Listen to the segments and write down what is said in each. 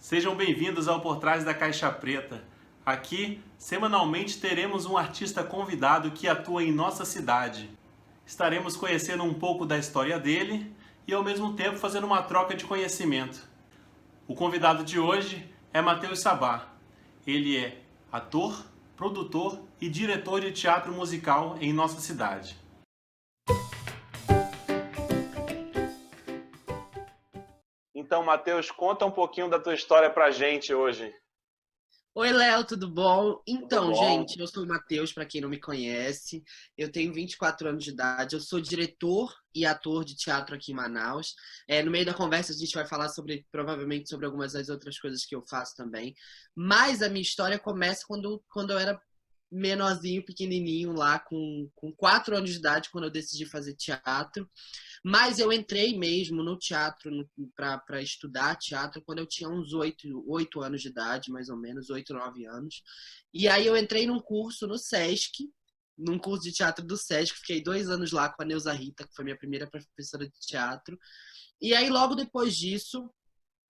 Sejam bem-vindos ao Por Trás da Caixa Preta. Aqui, semanalmente, teremos um artista convidado que atua em nossa cidade. Estaremos conhecendo um pouco da história dele e, ao mesmo tempo, fazendo uma troca de conhecimento. O convidado de hoje é Matheus Sabá. Ele é ator, produtor e diretor de teatro musical em nossa cidade. Então, Matheus, conta um pouquinho da tua história pra gente hoje. Oi, Léo, tudo bom? Tudo Então, bom? gente, eu sou o Matheus, para quem não me conhece. Eu tenho 24 anos de idade. Eu sou diretor e ator de teatro aqui em Manaus. No meio da conversa, a gente vai falar provavelmente sobre algumas das outras coisas que eu faço também. Mas a minha história começa quando eu era menorzinho, pequenininho, lá com 4 anos de idade, quando eu decidi fazer teatro. Mas eu entrei mesmo no teatro para estudar teatro quando eu tinha uns 8 anos de idade, mais ou menos, 8, 9 anos. E aí eu entrei num curso no Sesc, num curso de teatro do Sesc, fiquei 2 anos lá com a Neuza Rita, que foi minha primeira professora de teatro. E aí logo depois disso,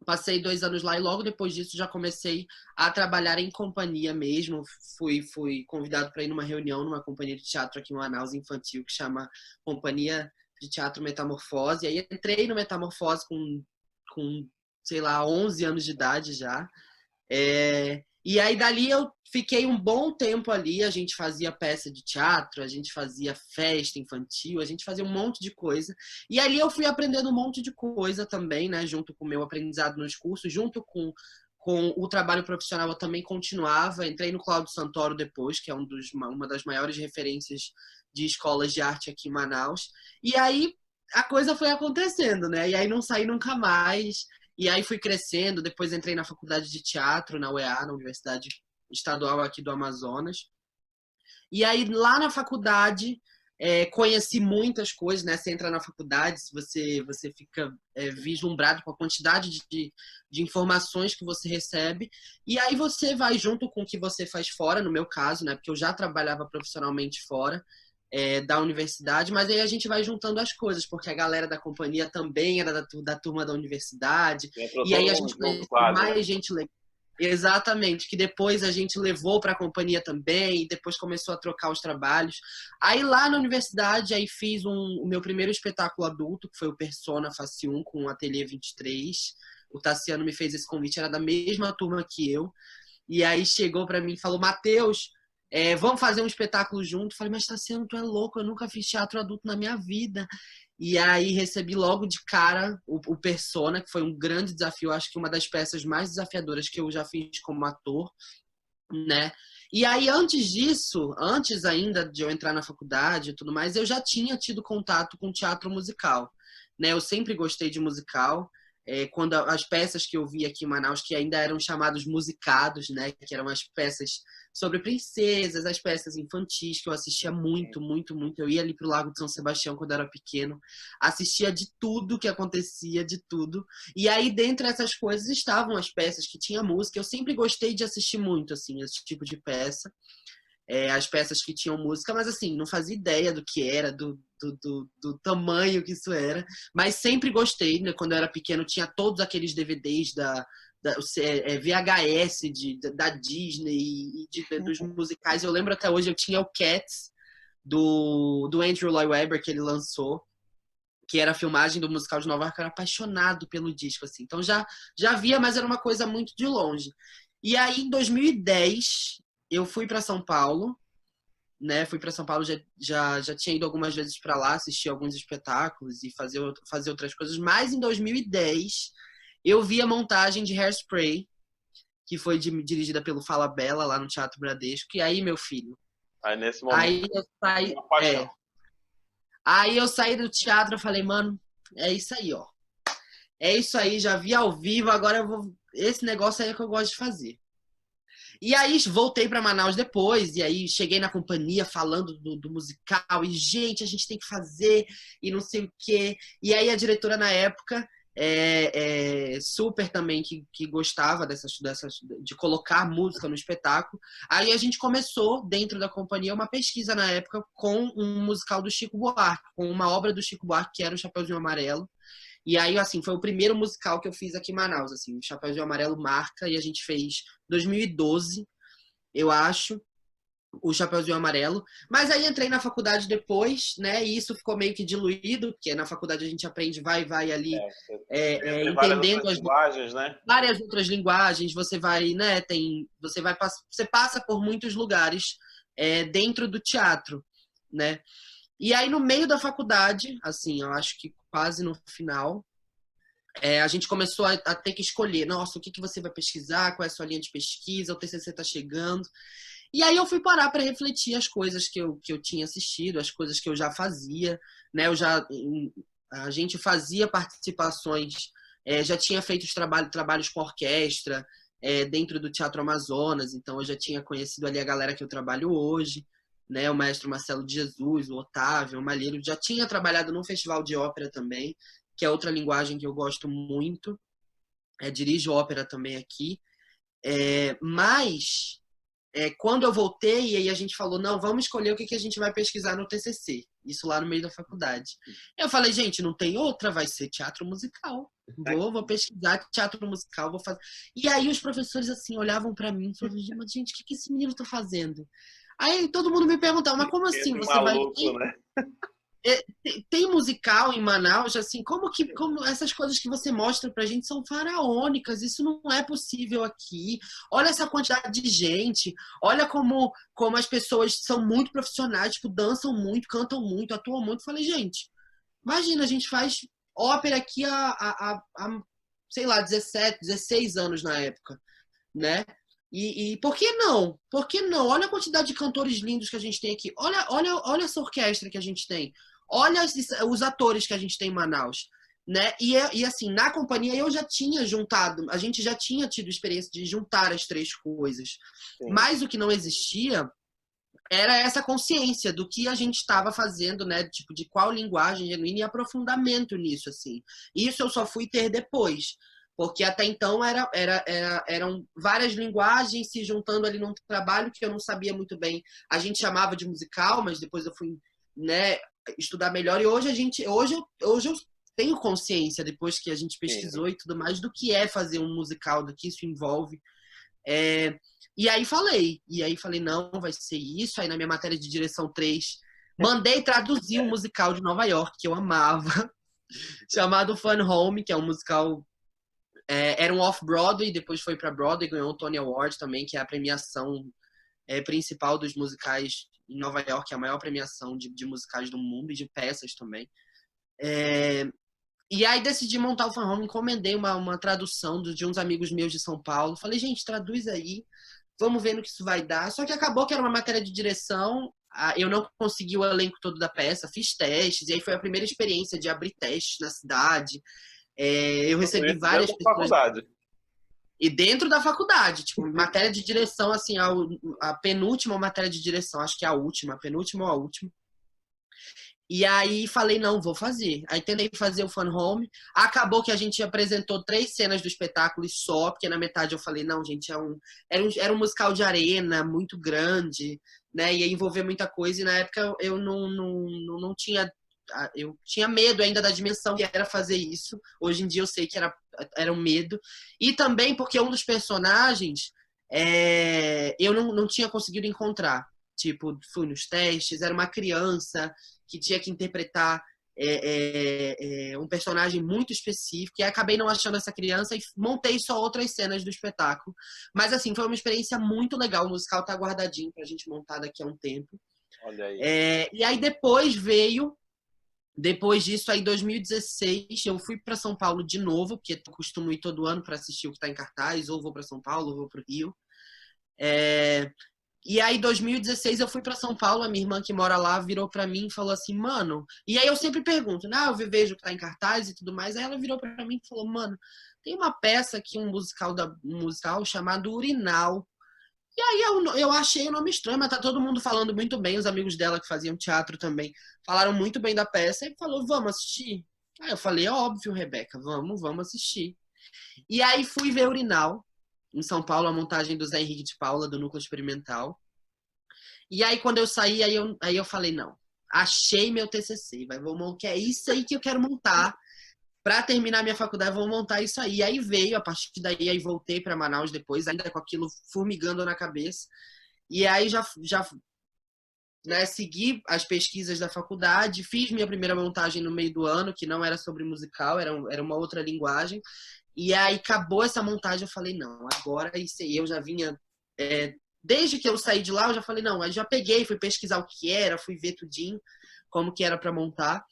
passei 2 anos lá e logo depois disso já comecei a trabalhar em companhia mesmo. Fui convidado para ir numa reunião numa companhia de teatro aqui em Manaus, infantil, que chama Companhia de Teatro Metamorfose. E aí entrei no Metamorfose com, sei lá, 11 anos de idade já. E aí dali eu fiquei um bom tempo ali, a gente fazia peça de teatro, a gente fazia festa infantil, a gente fazia um monte de coisa. E ali eu fui aprendendo um monte de coisa também, né, junto com o meu aprendizado nos cursos, junto com o trabalho profissional eu também continuava. Entrei no Cláudio Santoro depois, que é uma das maiores referências de escolas de arte aqui em Manaus. E aí a coisa foi acontecendo, né? E aí não saí nunca mais. E aí fui crescendo, depois entrei na faculdade de teatro, na UEA, na Universidade Estadual aqui do Amazonas. E aí lá na faculdade conheci muitas coisas, né? Você entra na faculdade, você fica vislumbrado com a quantidade de informações que você recebe. E aí você vai junto com o que você faz fora, no meu caso, né? Porque eu já trabalhava profissionalmente fora da universidade, mas aí a gente vai juntando as coisas, porque a galera da companhia também era da turma da universidade, Entrou e aí todo a mundo gente junto, conheceu quase, né? mais gente legal. Exatamente, que depois a gente levou para a companhia também, e depois começou a trocar os trabalhos. Aí lá na universidade, aí fiz o meu primeiro espetáculo adulto, que foi o Persona Face 1, com o Ateliê 23. O Tassiano me fez esse convite, era da mesma turma que eu. E aí chegou para mim e falou: Matheus, vamos fazer um espetáculo junto. Eu falei: mas Tassiano, tu é louco, eu nunca fiz teatro adulto na minha vida. E aí recebi logo de cara o Persona, que foi um grande desafio, acho que uma das peças mais desafiadoras que eu já fiz como ator, né? E aí antes disso, antes ainda de eu entrar na faculdade e tudo mais, eu já tinha tido contato com teatro musical, né? Eu sempre gostei de musical. Quando as peças que eu vi aqui em Manaus, que ainda eram chamados musicados, né? Que eram as peças sobre princesas, as peças infantis, que eu assistia muito, muito, muito. Eu ia ali pro Lago de São Sebastião quando eu era pequeno, assistia de tudo que acontecia, de tudo. E aí, dentre essas coisas, estavam as peças que tinha música. Eu sempre gostei de assistir muito, assim, esse tipo de peça. As peças que tinham música, mas assim, não fazia ideia do que era, do tamanho que isso era. Mas sempre gostei, né? Quando eu era pequeno, tinha todos aqueles DVDs VHS da Disney dos musicais. Eu lembro até hoje, eu tinha o Cats, do Andrew Lloyd Webber, que ele lançou, que era a filmagem do musical de Nova York. Eu era apaixonado pelo disco, assim. Então já via, mas era uma coisa muito de longe. E aí, em 2010, eu fui para São Paulo, né? Fui para São Paulo, já tinha ido algumas vezes para lá, assistir alguns espetáculos e fazer outras coisas. Mas em 2010, eu vi a montagem de Hairspray, que foi dirigida pelo Fala Bela, lá no Teatro Bradesco. E aí, meu filho, Aí nesse momento, aí eu saí, uma paixão. aí eu saí do teatro, eu falei: mano, é isso aí, ó. É isso aí, já vi ao vivo, agora eu vou. Esse negócio aí é que eu gosto de fazer. E aí voltei para Manaus depois, e aí cheguei na companhia falando do musical, e gente, a gente tem que fazer, e não sei o quê. E aí a diretora na época, super também, que gostava de colocar música no espetáculo. Aí a gente começou, dentro da companhia, uma pesquisa na época com um musical do Chico Buarque, com uma obra do Chico Buarque, que era o Chapeuzinho Amarelo. E aí, assim, foi o primeiro musical que eu fiz aqui em Manaus, assim, o Chapeuzinho Amarelo marca, e a gente fez 2012, eu acho, o Chapeuzinho Amarelo. Mas aí entrei na faculdade depois, né? E isso ficou meio que diluído, porque na faculdade a gente aprende vai ali, Você tem várias entendendo outras linguagens, né? várias outras linguagens, você vai, né? Você passa por muitos lugares dentro do teatro, né? E aí no meio da faculdade, assim, eu acho que quase no final, a gente começou a ter que escolher, nossa, o que você vai pesquisar, qual é a sua linha de pesquisa, o TCC está chegando. E aí eu fui parar para refletir as coisas que eu tinha assistido, as coisas que eu já fazia, né? A gente fazia participações, já tinha feito os trabalhos com orquestra, dentro do Teatro Amazonas, então eu já tinha conhecido ali a galera que eu trabalho hoje, né? O maestro Marcelo de Jesus, o Otávio, o Malheiro, já tinha trabalhado num festival de ópera também, que é outra linguagem que eu gosto muito, dirijo ópera também aqui, mas quando eu voltei, e aí a gente falou, não, vamos escolher o que a gente vai pesquisar no TCC. Isso lá no meio da faculdade. Eu falei, gente, não tem outra, vai ser teatro musical. Vou pesquisar teatro musical, vou fazer. E aí os professores, assim, olhavam para mim e falavam, gente, o que esse menino tá fazendo? Aí todo mundo me perguntava, mas como assim Esse você vai... maluco, né? Tem musical em Manaus, assim, como essas coisas que você mostra pra gente são faraônicas, isso não é possível aqui. Olha essa quantidade de gente, olha como as pessoas são muito profissionais, tipo, dançam muito, cantam muito, atuam muito. Falei, gente, imagina, a gente faz ópera aqui há sei lá, 17, 16 anos na época, né? E por que não? Por que não? Olha a quantidade de cantores lindos que a gente tem aqui. Olha essa orquestra que a gente tem. Olha os atores que a gente tem em Manaus. Né? E assim, na companhia eu já tinha juntado, a gente já tinha tido experiência de juntar as três coisas. Sim. Mas o que não existia era essa consciência do que a gente estava fazendo, né? Tipo, de qual linguagem genuína e aprofundamento nisso, assim. Isso eu só fui ter depois. Porque até então eram várias linguagens se juntando ali num trabalho que eu não sabia muito bem. A gente chamava de musical, mas depois eu fui, né, estudar melhor. E hoje eu tenho consciência, depois que a gente pesquisou e tudo mais, do que é fazer um musical, do que isso envolve. E aí falei, não, vai ser isso. Aí na minha matéria de direção 3 mandei traduzir um musical de Nova York, que eu amava, chamado Fun Home, que é um musical... era um off-Broadway, depois foi para Broadway, ganhou um Tony Award também, que é a premiação principal dos musicais em Nova York, é a maior premiação de musicais do mundo e de peças também. E aí decidi montar o Fun Home, encomendei uma tradução de uns amigos meus de São Paulo. Falei, gente, traduz aí, vamos ver no que isso vai dar. Só que acabou que era uma matéria de direção, eu não consegui o elenco todo da peça, fiz testes, e aí foi a primeira experiência de abrir testes na cidade. Eu recebi várias pessoas. Faculdade. E dentro da faculdade, tipo, matéria de direção, assim, a penúltima matéria de direção, acho que é a última, a penúltima ou a última. E aí falei, não, vou fazer. Aí tentei fazer o Fun Home. Acabou que a gente apresentou 3 cenas do espetáculo só, porque na metade eu falei, não, gente, era um musical de arena muito grande, né? Ia envolver muita coisa, e na época eu não tinha. Eu tinha medo ainda da dimensão que era fazer isso. Hoje em dia eu sei que era um medo. E também porque um dos personagens eu não tinha conseguido encontrar. Tipo, fui nos testes, era uma criança que tinha que interpretar um personagem muito específico, e acabei não achando essa criança e montei só outras cenas do espetáculo. Mas, assim, foi uma experiência muito legal. O musical tá guardadinho pra gente montar daqui a um tempo. Olha aí. E aí depois disso, aí em 2016, eu fui para São Paulo de novo, porque eu costumo ir todo ano para assistir o que está em cartaz, ou vou para São Paulo, ou vou para o Rio. E aí, em 2016, eu fui para São Paulo, a minha irmã que mora lá virou para mim e falou assim, mano... E aí eu sempre pergunto, né? Eu vejo o que tá em cartaz e tudo mais. Aí ela virou para mim e falou, mano, tem uma peça aqui, um musical chamado Urinal. E aí eu achei o nome estranho, mas tá todo mundo falando muito bem. Os amigos dela que faziam teatro também falaram muito bem da peça e falou, vamos assistir. Aí eu falei, óbvio, Rebeca, vamos assistir. E aí fui ver Urinal, em São Paulo, a montagem do Zé Henrique de Paula, do Núcleo Experimental. E aí, quando eu saí, aí eu falei, não, achei meu TCC, que é isso aí que eu quero montar. para terminar minha faculdade, eu vou montar isso aí. E aí veio, a partir daí, aí voltei para Manaus depois, ainda com aquilo formigando na cabeça. E aí já né, segui as pesquisas da faculdade, fiz minha primeira montagem no meio do ano, que não era sobre musical, era uma outra linguagem. E aí acabou essa montagem, eu falei, não, agora isso aí. Eu já vinha... desde que eu saí de lá, eu já falei, não, aí já peguei, fui pesquisar o que era, fui ver tudinho, como que era para montar.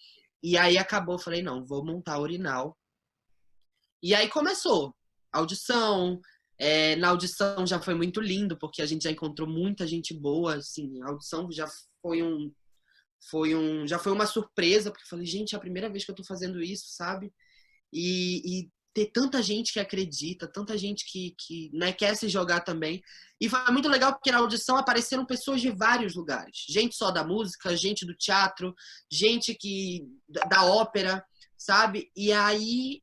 E aí acabou, eu falei, não, vou montar a Urinal. E aí começou audição. Na audição já foi muito lindo, porque a gente já encontrou muita gente boa, assim, a audição já já foi uma surpresa, porque eu falei, gente, é a primeira vez que eu tô fazendo isso, sabe? E ter tanta gente que acredita, tanta gente que né, quer se jogar também. E foi muito legal porque na audição apareceram pessoas de vários lugares. Gente só da música, gente do teatro, gente da ópera, sabe? E aí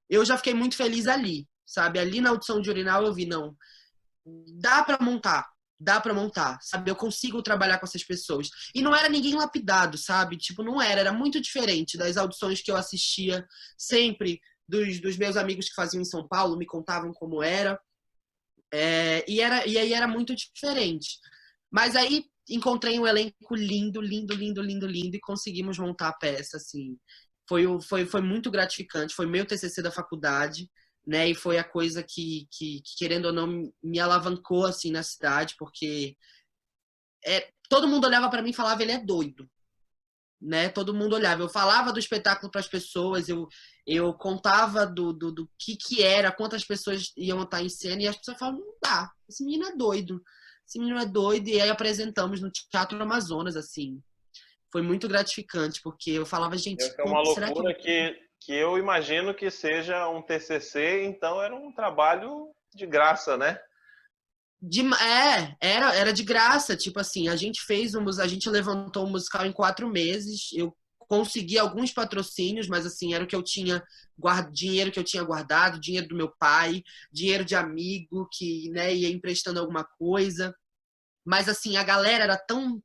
eu já fiquei muito feliz ali, sabe? Ali na audição de Urinal eu vi, não, dá para montar. Dá pra montar, sabe? Eu consigo trabalhar com essas pessoas. E não era ninguém lapidado, sabe? Tipo, não era muito diferente das audições que eu assistia sempre, dos meus amigos que faziam em São Paulo, me contavam como era. E aí era muito diferente. Mas aí encontrei um elenco lindo, lindo, lindo, lindo, lindo, e conseguimos montar a peça, assim. Foi muito gratificante, foi meu TCC da faculdade, né? E foi a coisa que querendo ou não, me alavancou, assim, na cidade, porque todo mundo olhava para mim e falava, ele é doido, né? Todo mundo olhava. Eu falava do espetáculo para as pessoas, eu contava do que era, quantas pessoas iam estar em cena, e as pessoas falavam, não dá, esse menino é doido. Esse menino é doido, e aí apresentamos no Teatro Amazonas, assim. Foi muito gratificante, porque eu falava, gente, É uma será que eu... loucura que eu imagino que seja um TCC, então era um trabalho de graça, né? Era de graça, tipo assim, a gente levantou um musical em 4 meses, eu consegui alguns patrocínios, mas assim, era o que eu tinha, dinheiro que eu tinha guardado, dinheiro do meu pai, dinheiro de amigo que, né, ia emprestando alguma coisa, mas assim, a galera era tão,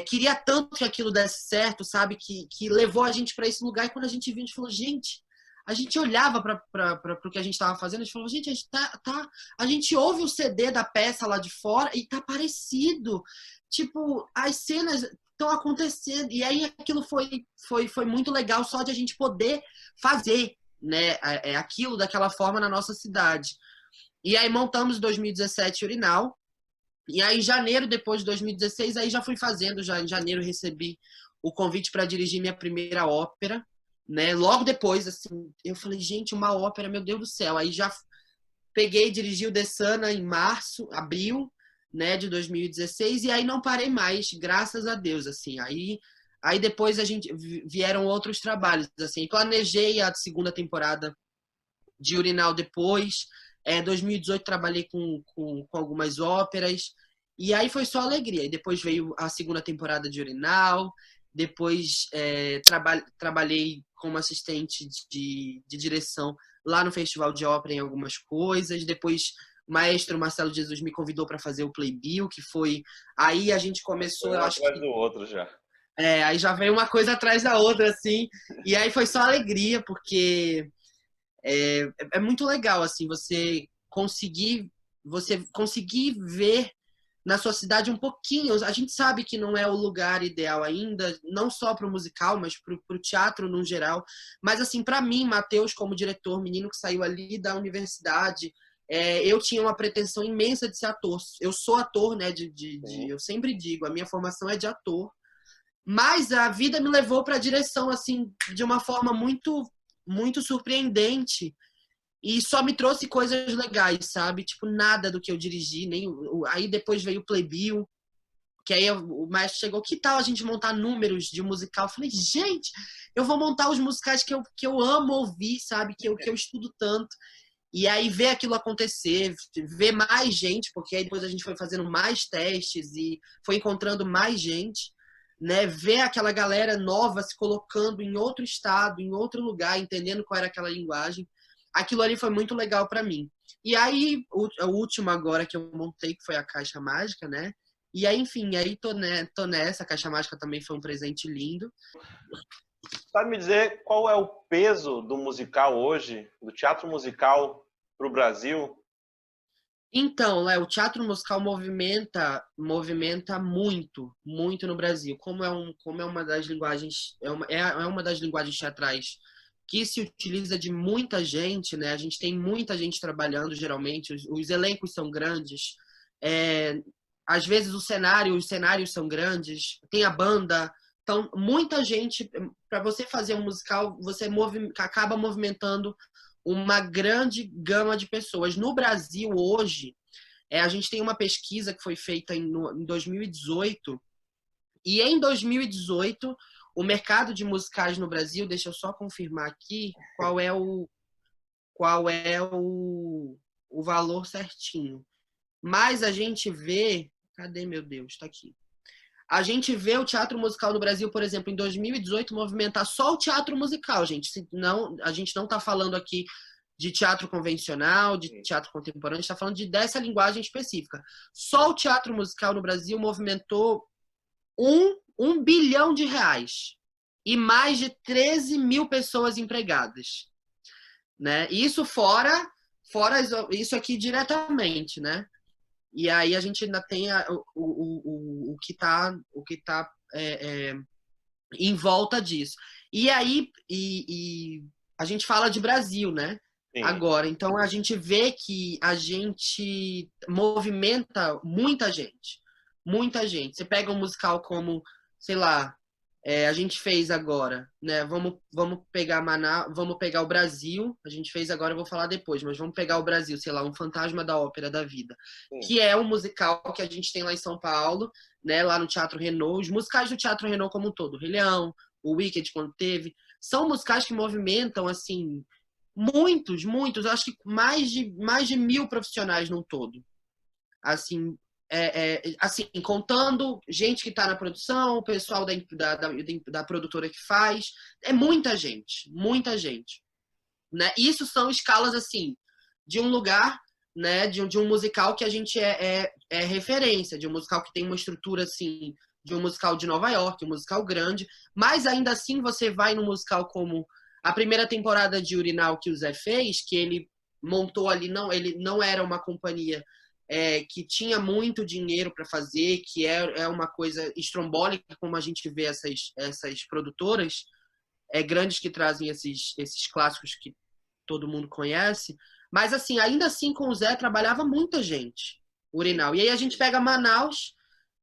queria tanto que aquilo desse certo, sabe, que levou a gente para esse lugar, e quando a gente viu, a gente falou, gente, a gente olhava para o que a gente estava fazendo, a gente falou, gente, a gente a gente ouve o CD da peça lá de fora e tá parecido. Tipo, as cenas estão acontecendo. E aí aquilo foi muito legal só de a gente poder fazer, né, aquilo daquela forma na nossa cidade. E aí montamos em 2017 Urinal. E aí, em janeiro, depois de 2016, aí já fui fazendo, já em janeiro recebi o convite para dirigir minha primeira ópera, né? Logo depois, assim, eu falei, gente, uma ópera, meu Deus do céu. Aí já peguei e dirigi o Dessana em março, abril, né, de 2016, e aí não parei mais, graças a Deus, assim. Aí depois vieram outros trabalhos, assim. Planejei a segunda temporada de Urinal depois. 2018 trabalhei com algumas óperas. E aí foi só alegria. E depois veio a segunda temporada de Urinal. Depois trabalhei como assistente de direção lá no Festival de Ópera em algumas coisas. Depois o maestro Marcelo Jesus me convidou para fazer o Playbill, que foi... Aí a gente começou, Um eu acho atrás que... do outro já. Aí já veio uma coisa atrás da outra, assim. E aí foi só alegria, porque é muito legal, assim, você conseguir ver na sua cidade um pouquinho. A gente sabe que não é o lugar ideal ainda, não só para o musical, mas para o teatro no geral. Mas, assim, para mim, Matheus, como diretor, menino que saiu ali da universidade, eu tinha uma pretensão imensa de ser ator. Eu sou ator, né? Eu sempre digo, a minha formação é de ator. Mas a vida me levou para a direção, assim, de uma forma muito, muito surpreendente. E só me trouxe coisas legais, sabe? Tipo, nada do que eu dirigi. Aí depois veio o Playbill, que aí o maestro chegou, que tal a gente montar números de musical? Eu falei, gente, eu vou montar os musicais que eu amo ouvir, sabe? Que eu estudo tanto. E aí ver aquilo acontecer, ver mais gente, porque aí depois a gente foi fazendo mais testes e foi encontrando mais gente, né? Ver aquela galera nova se colocando em outro estado, em outro lugar, entendendo qual era aquela linguagem. Aquilo ali foi muito legal para mim. E aí, o último agora que eu montei, que foi a Caixa Mágica, né? E aí, enfim, aí tô nessa. A Caixa Mágica também foi um presente lindo. Sabe me dizer qual é o peso do musical hoje, do teatro musical para o Brasil? Então, Léo, o teatro musical movimenta muito, muito no Brasil. Como é uma das linguagens, é uma das linguagens teatrais que se utiliza de muita gente, né? A gente tem muita gente trabalhando, geralmente, os elencos são grandes, é, às vezes os cenários são grandes, tem a banda, então muita gente, para você fazer um musical, acaba movimentando uma grande gama de pessoas. No Brasil, hoje, a gente tem uma pesquisa que foi feita em 2018, e em 2018, o mercado de musicais no Brasil, deixa eu só confirmar aqui qual é o valor certinho. Mas a gente vê. Cadê, meu Deus? Está aqui. A gente vê o teatro musical no Brasil, por exemplo, em 2018, movimentar só o teatro musical, gente. Não, a gente não está falando aqui de teatro convencional, de teatro contemporâneo, a gente está falando dessa linguagem específica. Só o teatro musical no Brasil movimentou um bilhão de reais e mais de 13 mil pessoas empregadas. Né? Isso fora isso aqui diretamente, né? E aí a gente ainda tem o que está em volta disso. E aí a gente fala de Brasil, né? Sim. Agora, então a gente vê que a gente movimenta muita gente. Muita gente. Você pega um musical como, sei lá, a gente fez agora, né? Vamos pegar Manaus, vamos pegar o Brasil. A gente fez agora, eu vou falar depois, mas vamos pegar o Brasil, sei lá, um Fantasma da Ópera da Vida, que é um musical que a gente tem lá em São Paulo, né? Lá no Teatro Renault, os musicais do Teatro Renault como um todo, o Rei Leão, o Wicked quando teve, são musicais que movimentam assim muitos, acho que mais de 1.000 profissionais no todo, assim. Assim, contando gente que está na produção, o pessoal da produtora que faz, é muita gente, né? Isso são escalas, assim, de um lugar, né, de um musical que a gente é referência, de um musical que tem uma estrutura, assim, de um musical de Nova York, um musical grande, mas ainda assim você vai num musical como a primeira temporada de Urinal que o Zé fez, que ele montou ali, ele não era uma companhia que tinha muito dinheiro para fazer, que é uma coisa estrombólica, como a gente vê essas produtoras grandes que trazem esses clássicos que todo mundo conhece. Mas, assim, ainda assim, com o Zé, trabalhava muita gente, Urinal. E aí a gente pega Manaus,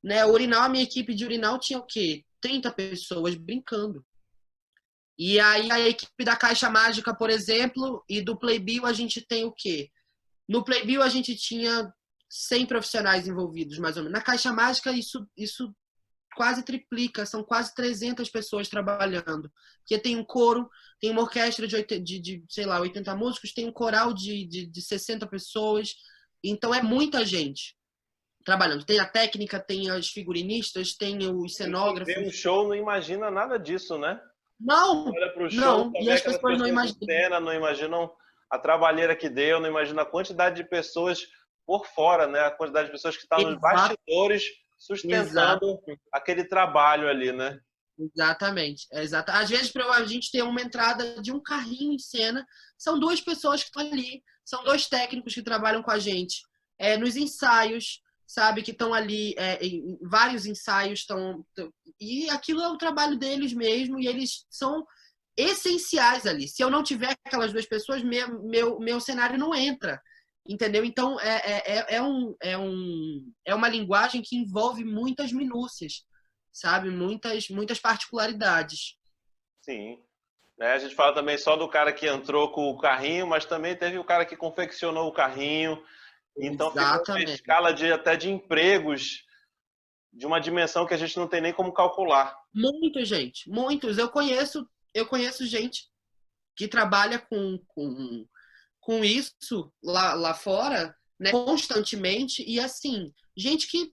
né? Urinal, a minha equipe de Urinal tinha o quê? 30 pessoas brincando. E aí a equipe da Caixa Mágica, por exemplo, e do Playbio, a gente tem o quê? No Playbio, a gente tinha 100 profissionais envolvidos, mais ou menos. Na Caixa Mágica, isso quase triplica, são quase 300 pessoas trabalhando. Porque tem um coro, tem uma orquestra de sei lá, 80 músicos, tem um coral de 60 pessoas. Então, é muita gente trabalhando. Tem a técnica, tem os figurinistas, tem os cenógrafos. Quem vê um show não imagina nada disso, né? Não, Olha pro show, não. só E vê as aquelas pessoas não pessoas em imaginam. cena, não imaginam a trabalheira que deu, não imaginam a quantidade de pessoas por fora, né? A quantidade de pessoas que estão nos bastidores sustentando aquele trabalho ali, né? Exatamente. Às vezes, para a gente ter uma entrada de um carrinho em cena, são duas pessoas que estão ali, são dois técnicos que trabalham com a gente nos ensaios, sabe, que estão ali, em vários ensaios estão. E aquilo é o trabalho deles mesmo, e eles são essenciais ali. Se eu não tiver aquelas duas pessoas, meu cenário não entra. Entendeu? Então, é uma linguagem que envolve muitas minúcias, sabe? Muitas particularidades. Sim. Né? A gente fala também só do cara que entrou com o carrinho, mas também teve o cara que confeccionou o carrinho. Então fica uma escala até de empregos de uma dimensão que a gente não tem nem como calcular. Muita gente, muitos. Eu conheço gente que trabalha com isso lá fora, né, constantemente, e assim, gente que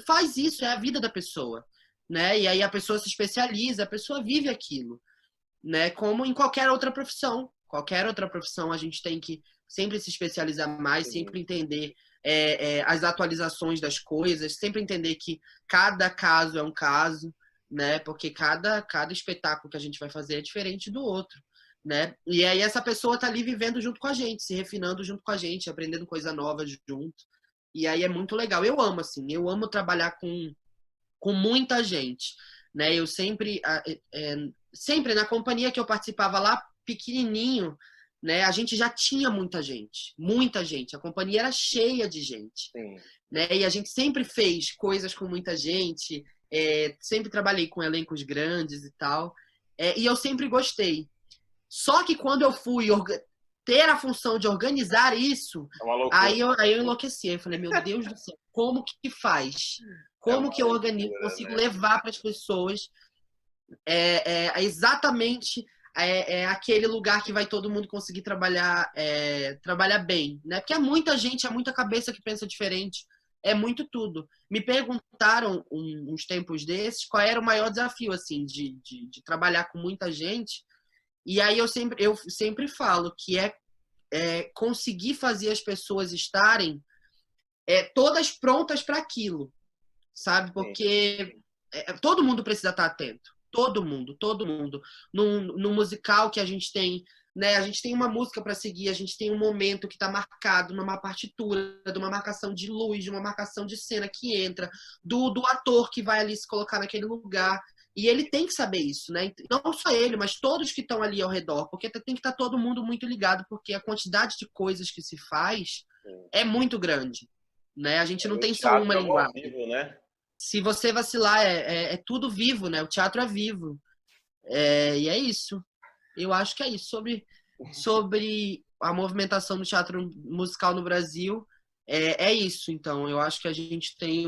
faz isso, é a vida da pessoa, né? E aí a pessoa se especializa, a pessoa vive aquilo, né? Como em qualquer outra profissão. Qualquer outra profissão a gente tem que sempre se especializar mais, sempre entender as atualizações das coisas, sempre entender que cada caso é um caso, né? Porque cada espetáculo que a gente vai fazer é diferente do outro, né? E aí essa pessoa tá ali vivendo junto com a gente, se refinando junto com a gente, aprendendo coisa nova junto. E aí é muito legal. Eu amo, assim, eu amo trabalhar com muita gente, né? Eu sempre na companhia que eu participava lá, pequenininho, né? A gente já tinha muita gente, muita gente. A companhia era cheia de gente, Sim. né? E a gente sempre fez coisas com muita gente, sempre trabalhei com elencos grandes e tal, e eu sempre gostei. Só que quando eu fui ter a função de organizar isso, É uma loucura. aí eu enlouqueci. Eu falei, meu Deus do céu, como que faz? Como que eu organizo, consigo levar para as pessoas exatamente aquele lugar que vai todo mundo conseguir trabalhar bem, né? Porque é muita gente, é muita cabeça que pensa diferente, é muito tudo. Me perguntaram uns tempos desses qual era o maior desafio, assim, de trabalhar com muita gente, e aí eu sempre falo que conseguir fazer as pessoas estarem todas prontas para aquilo, sabe? Porque todo mundo precisa estar atento. Todo mundo, todo mundo. No musical que a gente tem, né? A gente tem uma música para seguir, a gente tem um momento que está marcado numa partitura, de uma marcação de luz, de uma marcação de cena que entra, do ator que vai ali se colocar naquele lugar. E ele tem que saber isso, né? Não só ele, mas todos que estão ali ao redor, porque tem que estar todo mundo muito ligado, porque a quantidade de coisas que se faz é muito grande, né? A gente não tem só uma linguagem. Vivo, né? Se você vacilar, é tudo vivo, né? O teatro é vivo. E é isso. Eu acho que é isso. Sobre a movimentação do teatro musical no Brasil, é isso. Então, eu acho que a gente tem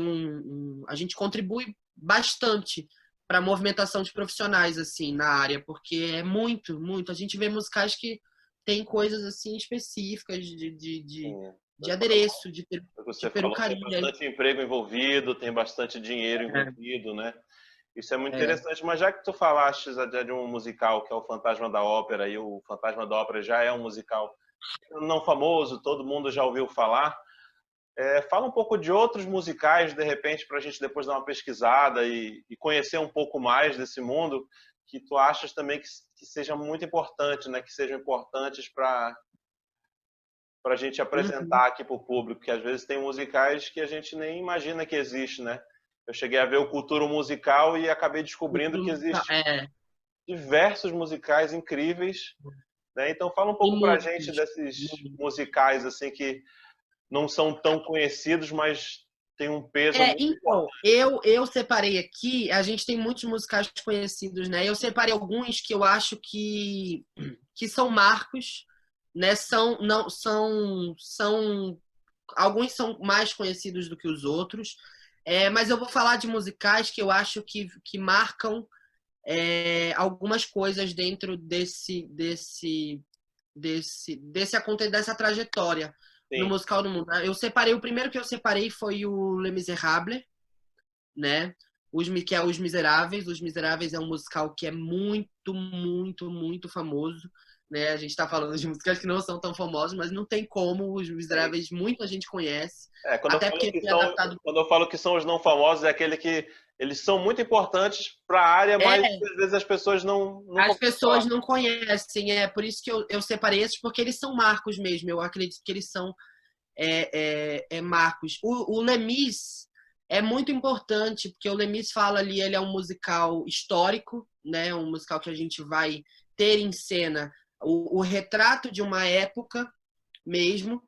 a gente contribui bastante para a movimentação de profissionais, assim, na área, porque é muito, muito. A gente vê musicais que tem coisas, assim, específicas de adereço, de perucaria. Tem bastante emprego envolvido, tem bastante dinheiro envolvido, né? Isso é muito interessante. Mas já que tu falaste de um musical que é o Fantasma da Ópera, e o Fantasma da Ópera já é um musical não famoso, todo mundo já ouviu falar, fala um pouco de outros musicais, de repente, para a gente depois dar uma pesquisada e conhecer um pouco mais desse mundo, que tu achas também que seja muito importante, né? Que sejam importantes para a gente apresentar aqui para o público, que às vezes tem musicais que a gente nem imagina que existe, né? Eu cheguei a ver o Cultura Musical e acabei descobrindo que existem diversos musicais incríveis, né? Então fala um pouco para a gente desses musicais assim que não são tão conhecidos, mas tem um peso muito então, eu separei aqui, a gente tem muitos musicais conhecidos, né? Eu separei alguns que eu acho que são marcos, né? Alguns são mais conhecidos do que os outros, mas eu vou falar de musicais que eu acho que marcam algumas coisas dentro dessa trajetória no musical do mundo. O primeiro que eu separei foi o Les Misérables, né? Que é Os Miseráveis. Os Miseráveis é um musical que é muito, muito, muito famoso, né? A gente está falando de musicais que não são tão famosos, mas não tem como. Os Miseráveis muita gente conhece. Quando eu falo que são os não famosos, é aquele que eles são muito importantes para a área, mas às vezes as pessoas não as pessoas não conhecem. É por isso que eu separei esses, porque eles são marcos mesmo. Eu acredito que eles são marcos. O Les Mis é muito importante, porque o Les Mis fala ali, ele é um musical histórico, né? Um musical que a gente vai ter em cena o retrato de uma época mesmo,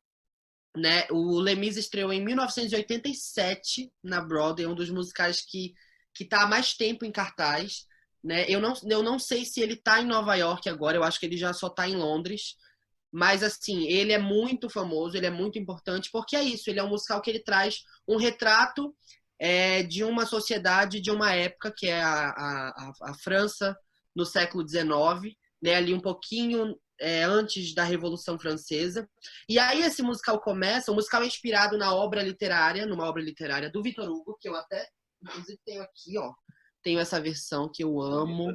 né? O Les Mis estreou em 1987 na Broadway, é um dos musicais que está há mais tempo em cartaz, né? Eu não sei se ele está em Nova York agora, eu acho que ele já só está em Londres, mas assim, ele é muito famoso, ele é muito importante, porque é isso, ele é um musical que ele traz um retrato de uma sociedade, de uma época, que é a França no século XIX, né? Ali um pouquinho antes da Revolução Francesa. E aí esse musical começa, o musical é inspirado numa obra literária do Victor Hugo, que eu até, inclusive, tenho aqui, ó. Tenho essa versão que eu amo,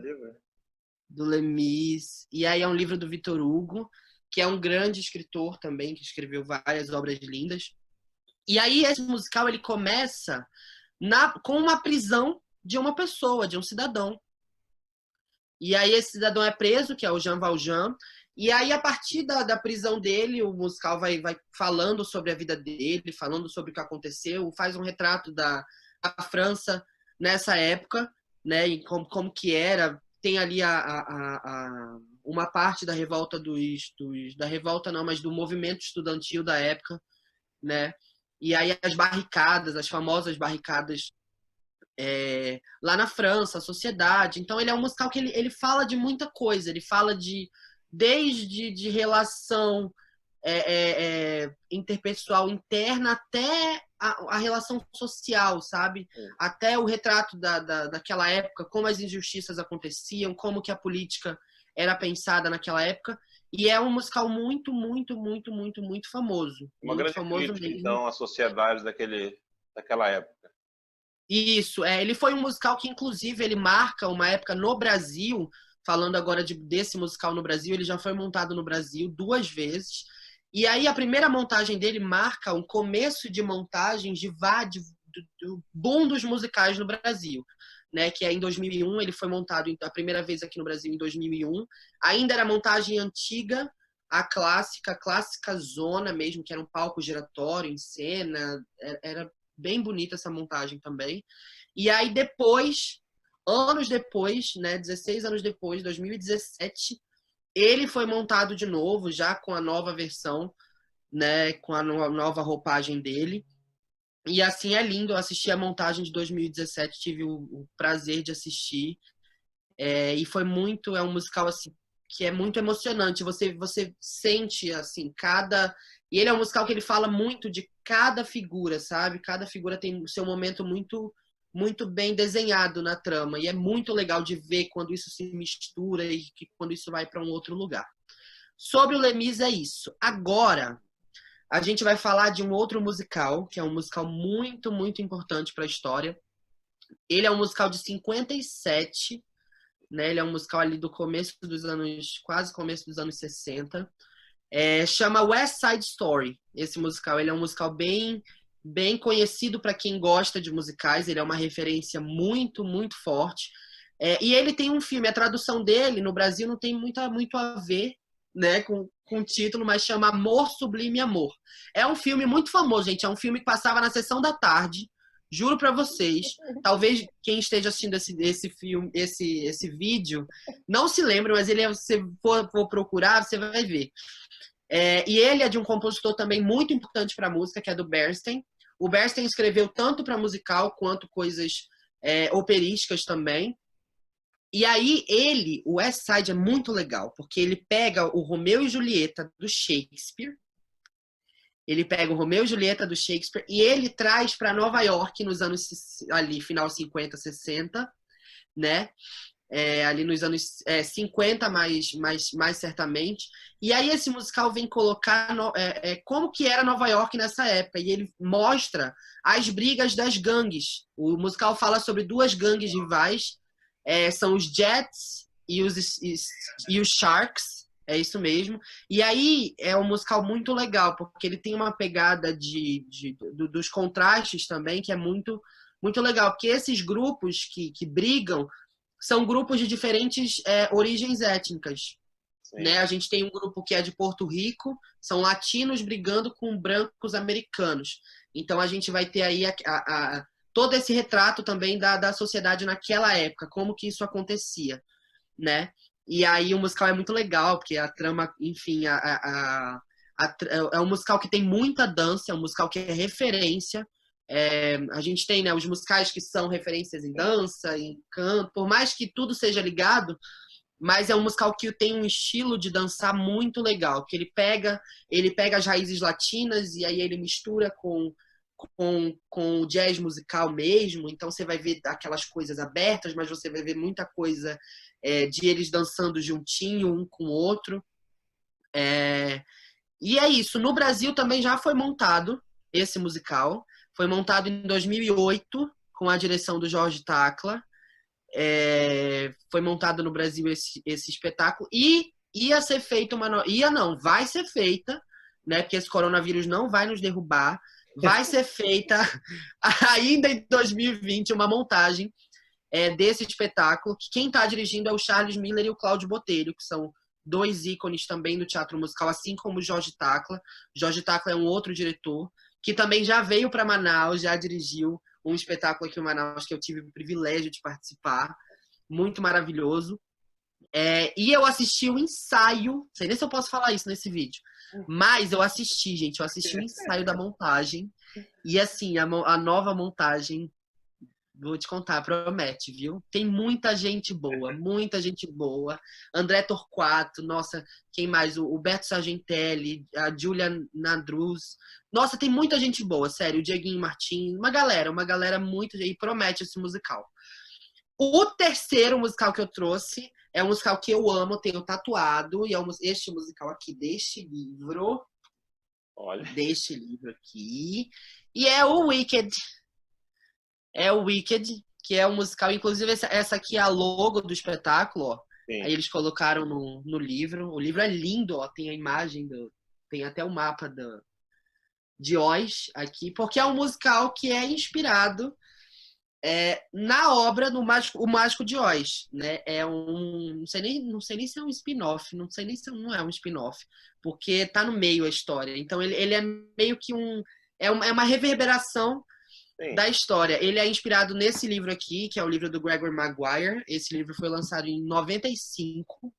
do Les Mis. E aí é um livro do Victor Hugo, que é um grande escritor também, que escreveu várias obras lindas. E aí esse musical, ele começa com uma prisão, de uma pessoa, de um cidadão. E aí esse cidadão é preso, que é o Jean Valjean, e aí a partir da prisão dele, o musical vai falando sobre a vida dele, falando sobre o que aconteceu, faz um retrato da França nessa época, né, e como que era. Tem ali uma parte da revolta da revolta não, mas do movimento estudantil da época, né? E aí as barricadas, as famosas barricadas lá na França, a sociedade. Então ele é um musical que ele fala de muita coisa, ele fala desde de relação interpessoal interna até a relação social, sabe? Até o retrato daquela época, como as injustiças aconteciam, como que a política era pensada naquela época. E é um musical muito, muito, muito, muito, muito famoso. Uma muito grande famoso crítica, mesmo. então, à sociedade daquela época. Isso, ele foi um musical que, inclusive, ele marca uma época no Brasil, falando agora desse musical no Brasil, ele já foi montado no Brasil 2 vezes, e aí a primeira montagem dele marca um começo de montagens do boom dos musicais no Brasil, né, que é em 2001, ele foi montado a primeira vez aqui no Brasil em 2001, ainda era montagem antiga, a clássica zona mesmo, que era um palco giratório em cena, era bem bonita essa montagem também. E aí depois, anos depois, né, 16 anos depois, 2017, ele foi montado de novo, já com a nova versão, né, com a nova roupagem dele. E assim é lindo, eu assisti a montagem de 2017, tive o prazer de assistir. E foi muito, é um musical assim que é muito emocionante. Você sente assim e ele é um musical que ele fala muito de cada figura, sabe? Cada figura tem o seu momento muito muito bem desenhado na trama e é muito legal de ver quando isso se mistura e quando isso vai para um outro lugar. Sobre o Les Mis é isso. Agora a gente vai falar de um outro musical, que é um musical muito, muito importante para a história. Ele é um musical de 57, né? Ele é um musical ali do começo dos anos, quase começo dos anos 60. Chama West Side Story. Esse musical, ele é um musical bem, bem conhecido para quem gosta de musicais. Ele é uma referência muito, muito forte. E ele tem um filme, a tradução dele no Brasil não tem muito a ver, né, com o título, mas chama Amor Sublime Amor. É um filme muito famoso, gente. É um filme que passava na sessão da tarde. Juro para vocês, talvez quem esteja assistindo esse filme, esse vídeo, não se lembre, mas se for procurar, você vai ver. E ele é de um compositor também muito importante para a música, que é do Bernstein. O Bernstein escreveu tanto para musical quanto coisas operísticas também. E aí o West Side é muito legal, porque ele pega o Romeu e Julieta do Shakespeare, e ele traz para Nova York nos anos ali, final 50, 60, né? Ali nos anos 50, mais certamente. E aí esse musical vem colocar como que era Nova York nessa época. E ele mostra as brigas das gangues. O musical fala sobre 2 gangues rivais. São os Jets e os Sharks. É isso mesmo. E aí é um musical muito legal, porque ele tem uma pegada dos contrastes também, que é muito, muito legal. Porque esses grupos que brigam são grupos de diferentes origens étnicas. Né? A gente tem um grupo que é de Porto Rico, são latinos brigando com brancos americanos. Então a gente vai ter aí todo esse retrato também da sociedade naquela época, como que isso acontecia, né? E aí o musical é muito legal, porque a trama, enfim, é um musical que tem muita dança, é um musical que é referência. A gente tem, né, os musicais que são referências em dança, em canto, por mais que tudo seja ligado, mas é um musical que tem um estilo de dançar muito legal, que ele pega as raízes latinas e aí ele mistura com o jazz musical mesmo, então você vai ver aquelas coisas abertas, mas você vai ver muita coisa de eles dançando juntinho, um com o outro. E é isso. No Brasil também já foi montado esse musical. Foi montado em 2008, com a direção do Jorge Tacla. Foi montado no Brasil esse espetáculo. E ia ser feita vai ser feita, né? Porque esse coronavírus não vai nos derrubar. Vai ser feita ainda em 2020 uma montagem desse espetáculo, que quem está dirigindo é o Charles Miller e o Cláudio Botelho, que são dois ícones também do teatro musical, assim como o Jorge Tacla. Jorge Tacla é um outro diretor, que também já veio para Manaus, já dirigiu um espetáculo aqui em Manaus que eu tive o privilégio de participar, muito maravilhoso. E eu assisti o ensaio, não sei nem se eu posso falar isso nesse vídeo, mas eu assisti, gente, eu assisti o ensaio da montagem, e assim, a nova montagem, vou te contar, promete, viu? Tem muita gente boa, muita gente boa. André Torquato, nossa, quem mais? O Beto Sargentelli, a Julia Nadruz. Nossa, tem muita gente boa, sério. O Dieguinho Martins, uma galera muito. E promete esse musical. O terceiro musical que eu trouxe é um musical que eu amo, tenho tatuado, e é este musical aqui deste livro. Olha. Deste livro aqui. E é o Wicked. É o Wicked, que é um musical. Inclusive, essa aqui é a logo do espetáculo, ó. Sim. Aí eles colocaram no livro. O livro é lindo, ó. Tem a imagem, tem até o mapa de Oz aqui, porque é um musical que é inspirado na obra do O Mágico de Oz, né? Não sei nem se é um spin-off, não sei nem se não é um spin-off, porque tá no meio a história. Então ele é meio que é uma reverberação da história. Ele é inspirado nesse livro aqui, que é o livro do Gregor Maguire. Esse livro foi lançado em 95,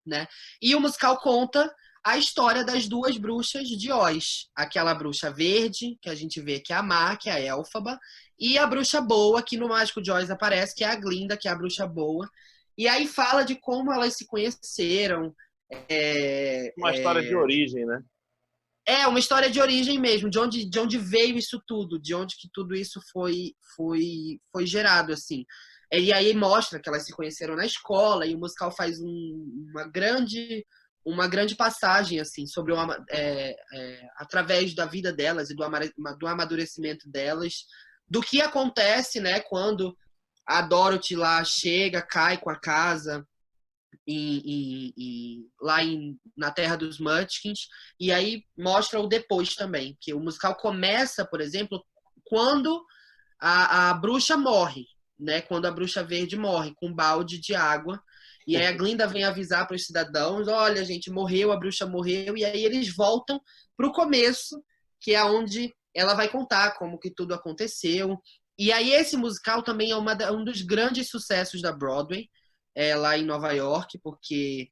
né? E o musical conta a história das duas bruxas de Oz. Aquela bruxa verde, que a gente vê que é a Má, que é a Elfaba, e a bruxa boa, que no Mágico de Oz aparece, que é a Glinda, que é a bruxa boa. E aí fala de como elas se conheceram. Uma história de origem, né? É uma história de origem mesmo, de onde veio isso tudo, de onde que tudo isso foi gerado, assim. E aí mostra que elas se conheceram na escola, e o musical faz uma grande passagem, assim, sobre através da vida delas e do amadurecimento delas, do que acontece, né, quando a Dorothy lá chega, cai com a casa lá na Terra dos Munchkins, e aí mostra o depois também, que o musical começa, por exemplo, quando a bruxa morre, né? Quando a bruxa verde morre, com um balde de água, e aí a Glinda vem avisar para os cidadãos, olha, gente, morreu, a bruxa morreu, e aí eles voltam para o começo, que é onde ela vai contar como que tudo aconteceu. E aí esse musical também é um dos grandes sucessos da Broadway, lá em Nova York, porque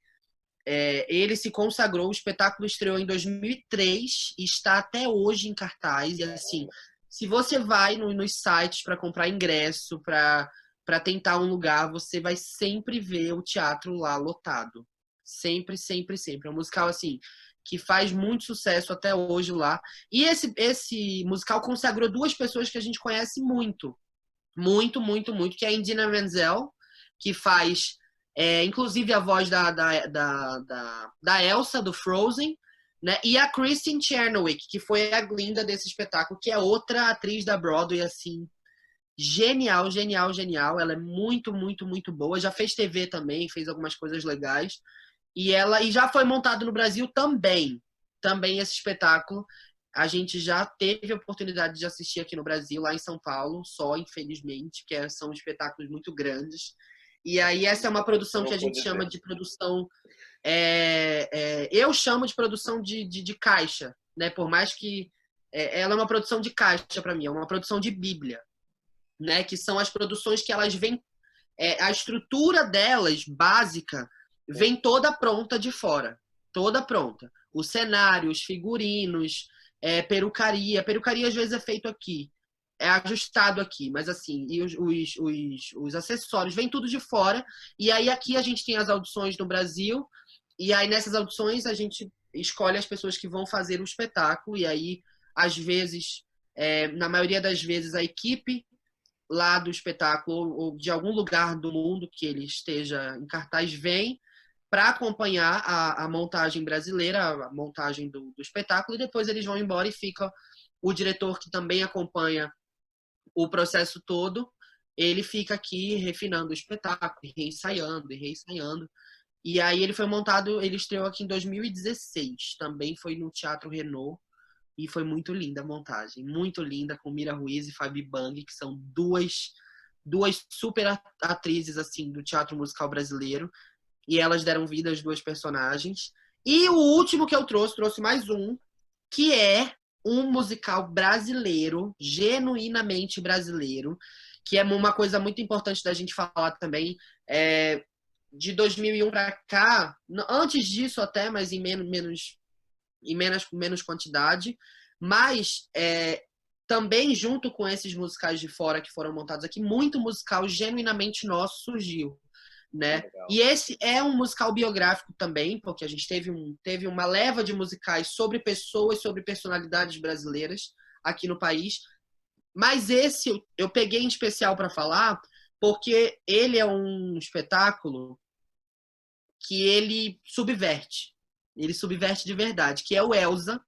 ele se consagrou, o espetáculo estreou em 2003 e está até hoje em cartaz. E assim, se você vai nos sites para comprar ingresso, para tentar um lugar, você vai sempre ver o teatro lá lotado. Sempre, sempre, sempre. É um musical assim que faz muito sucesso até hoje lá. E esse musical consagrou duas pessoas que a gente conhece muito. Muito, muito, muito, que é a Idina Menzel, que faz, inclusive, a voz da Elsa, do Frozen, né? E a Kristen Chernowick, que foi a Glinda desse espetáculo, que é outra atriz da Broadway, assim, genial, genial, genial. Ela é muito, muito, muito boa. Já fez TV também, fez algumas coisas legais. E já foi montado no Brasil também esse espetáculo. A gente já teve a oportunidade de assistir aqui no Brasil, lá em São Paulo, só, infelizmente, que são espetáculos muito grandes. E aí essa é uma produção que a gente chama de produção... eu chamo de produção de caixa, né? Por mais que ela é uma produção de caixa para mim, é uma produção de Bíblia, né? Que são as produções que elas vêm... a estrutura delas, básica, vem toda pronta de fora. Toda pronta. O cenário, os figurinos, perucaria. Perucaria às vezes é feito aqui. É ajustado aqui, mas assim, e os acessórios, vem tudo de fora. E aí aqui a gente tem as audições no Brasil, e aí nessas audições a gente escolhe as pessoas que vão fazer o espetáculo, e aí, às vezes, na maioria das vezes, a equipe lá do espetáculo, ou de algum lugar do mundo que ele esteja em cartaz, vem para acompanhar a montagem brasileira, a montagem do espetáculo, e depois eles vão embora e fica o diretor, que também acompanha o processo todo, ele fica aqui refinando o espetáculo, reensaiando e reensaiando. E aí ele foi montado, ele estreou aqui em 2016, também foi no Teatro Renault, e foi muito linda a montagem, muito linda, com Mira Ruiz e Fabi Bang, que são duas duas super atrizes assim do teatro musical brasileiro, e elas deram vida às duas personagens. E o último que eu trouxe mais um, que é um musical brasileiro, genuinamente brasileiro, que é uma coisa muito importante da gente falar também. De 2001 para cá, antes disso até, mas em menos quantidade, mas também junto com esses musicais de fora que foram montados aqui, muito musical genuinamente nosso surgiu, né? E esse é um musical biográfico também, porque a gente teve uma leva de musicais sobre pessoas, sobre personalidades brasileiras aqui no país, mas esse eu peguei em especial para falar porque ele é um espetáculo que ele subverte de verdade, que é o Elsa,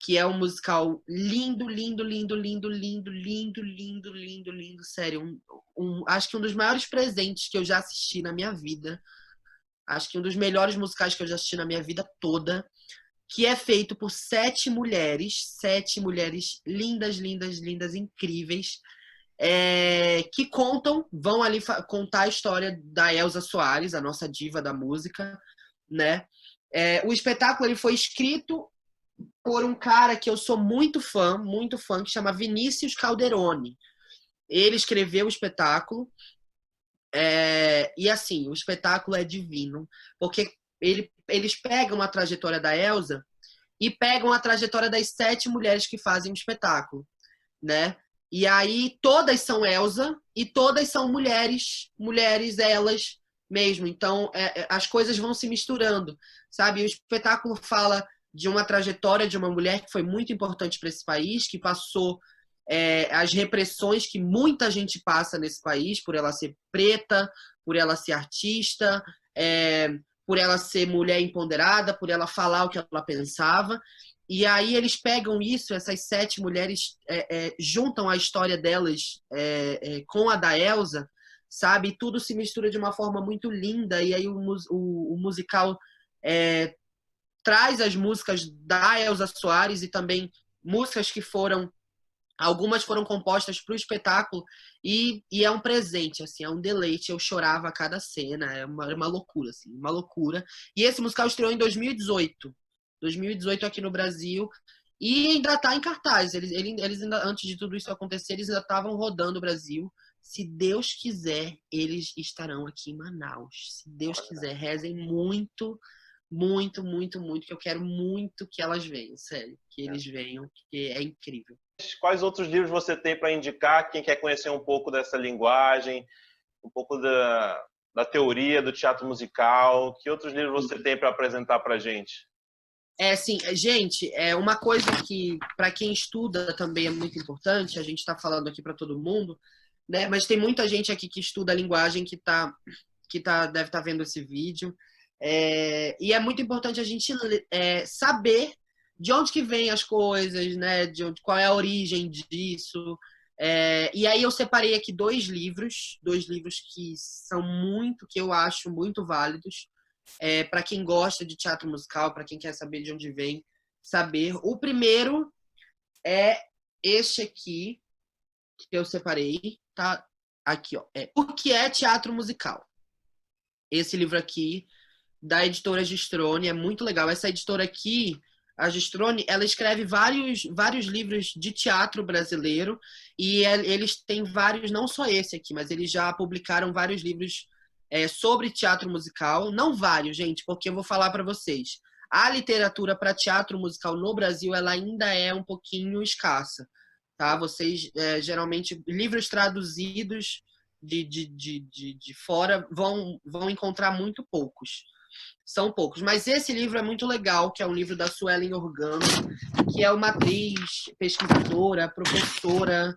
que é um musical lindo, lindo, lindo, lindo, lindo, lindo, lindo, lindo, lindo, sério. Acho que um dos maiores presentes que eu já assisti na minha vida. Acho que um dos melhores musicais que eu já assisti na minha vida toda. Que é feito por 7 mulheres lindas, lindas, lindas, incríveis. Que vão ali contar a história da Elsa Soares, a nossa diva da música, né? O espetáculo ele foi escrito por um cara que eu sou muito fã, que chama Vinícius Calderoni. Ele escreveu o espetáculo, e assim, o espetáculo é divino, porque eles pegam a trajetória da Elsa e pegam a trajetória das 7 mulheres que fazem o espetáculo, né? E aí todas são Elsa e todas são mulheres elas mesmo. Então as coisas vão se misturando, sabe? O espetáculo fala de uma trajetória de uma mulher que foi muito importante para esse país, que passou as repressões que muita gente passa nesse país, por ela ser preta, por ela ser artista, por ela ser mulher empoderada, por ela falar o que ela pensava. E aí eles pegam isso, essas 7 mulheres juntam a história delas com a da Elsa, sabe? E tudo se mistura de uma forma muito linda. E aí o musical traz as músicas da Elsa Soares e também músicas que algumas foram compostas para o espetáculo e é um presente, assim, é um deleite. Eu chorava a cada cena, é uma loucura, assim, uma loucura. E esse musical estreou em 2018 aqui no Brasil e ainda está em cartaz. Eles ainda, antes de tudo isso acontecer, eles ainda estavam rodando o Brasil. Se Deus quiser, eles estarão aqui em Manaus. Se Deus quiser, rezem muito, muito, muito, muito, que eu quero muito que elas venham, sério, que eles venham, que é incrível. Quais outros livros você tem para indicar? Quem quer conhecer um pouco dessa linguagem, um pouco da teoria do teatro musical? Que outros livros você tem para apresentar para a gente? Sim, gente, uma coisa que para quem estuda também é muito importante. A gente está falando aqui para todo mundo, né? Mas tem muita gente aqui que estuda a linguagem que deve estar vendo esse vídeo. E é muito importante a gente saber de onde que vem as coisas, né? Qual é a origem disso. E aí eu separei aqui 2 livros que eu acho muito válidos para quem gosta de teatro musical, para quem quer saber de onde vem, saber. O primeiro é este aqui, que eu separei, tá? Aqui, ó. O que é teatro musical? Esse livro aqui, da editora Gistrone, é muito legal. Essa editora aqui, a Gistrone, ela escreve vários livros de teatro brasileiro e eles têm vários, não só esse aqui, mas eles já publicaram vários livros sobre teatro musical. Não vários, gente, porque eu vou falar para vocês. A literatura para teatro musical no Brasil, ela ainda é um pouquinho escassa, tá? Vocês, geralmente, livros traduzidos de fora vão encontrar muito poucos. São poucos. Mas esse livro é muito legal, que é um livro da Suelen Organo, que é uma atriz, pesquisadora, professora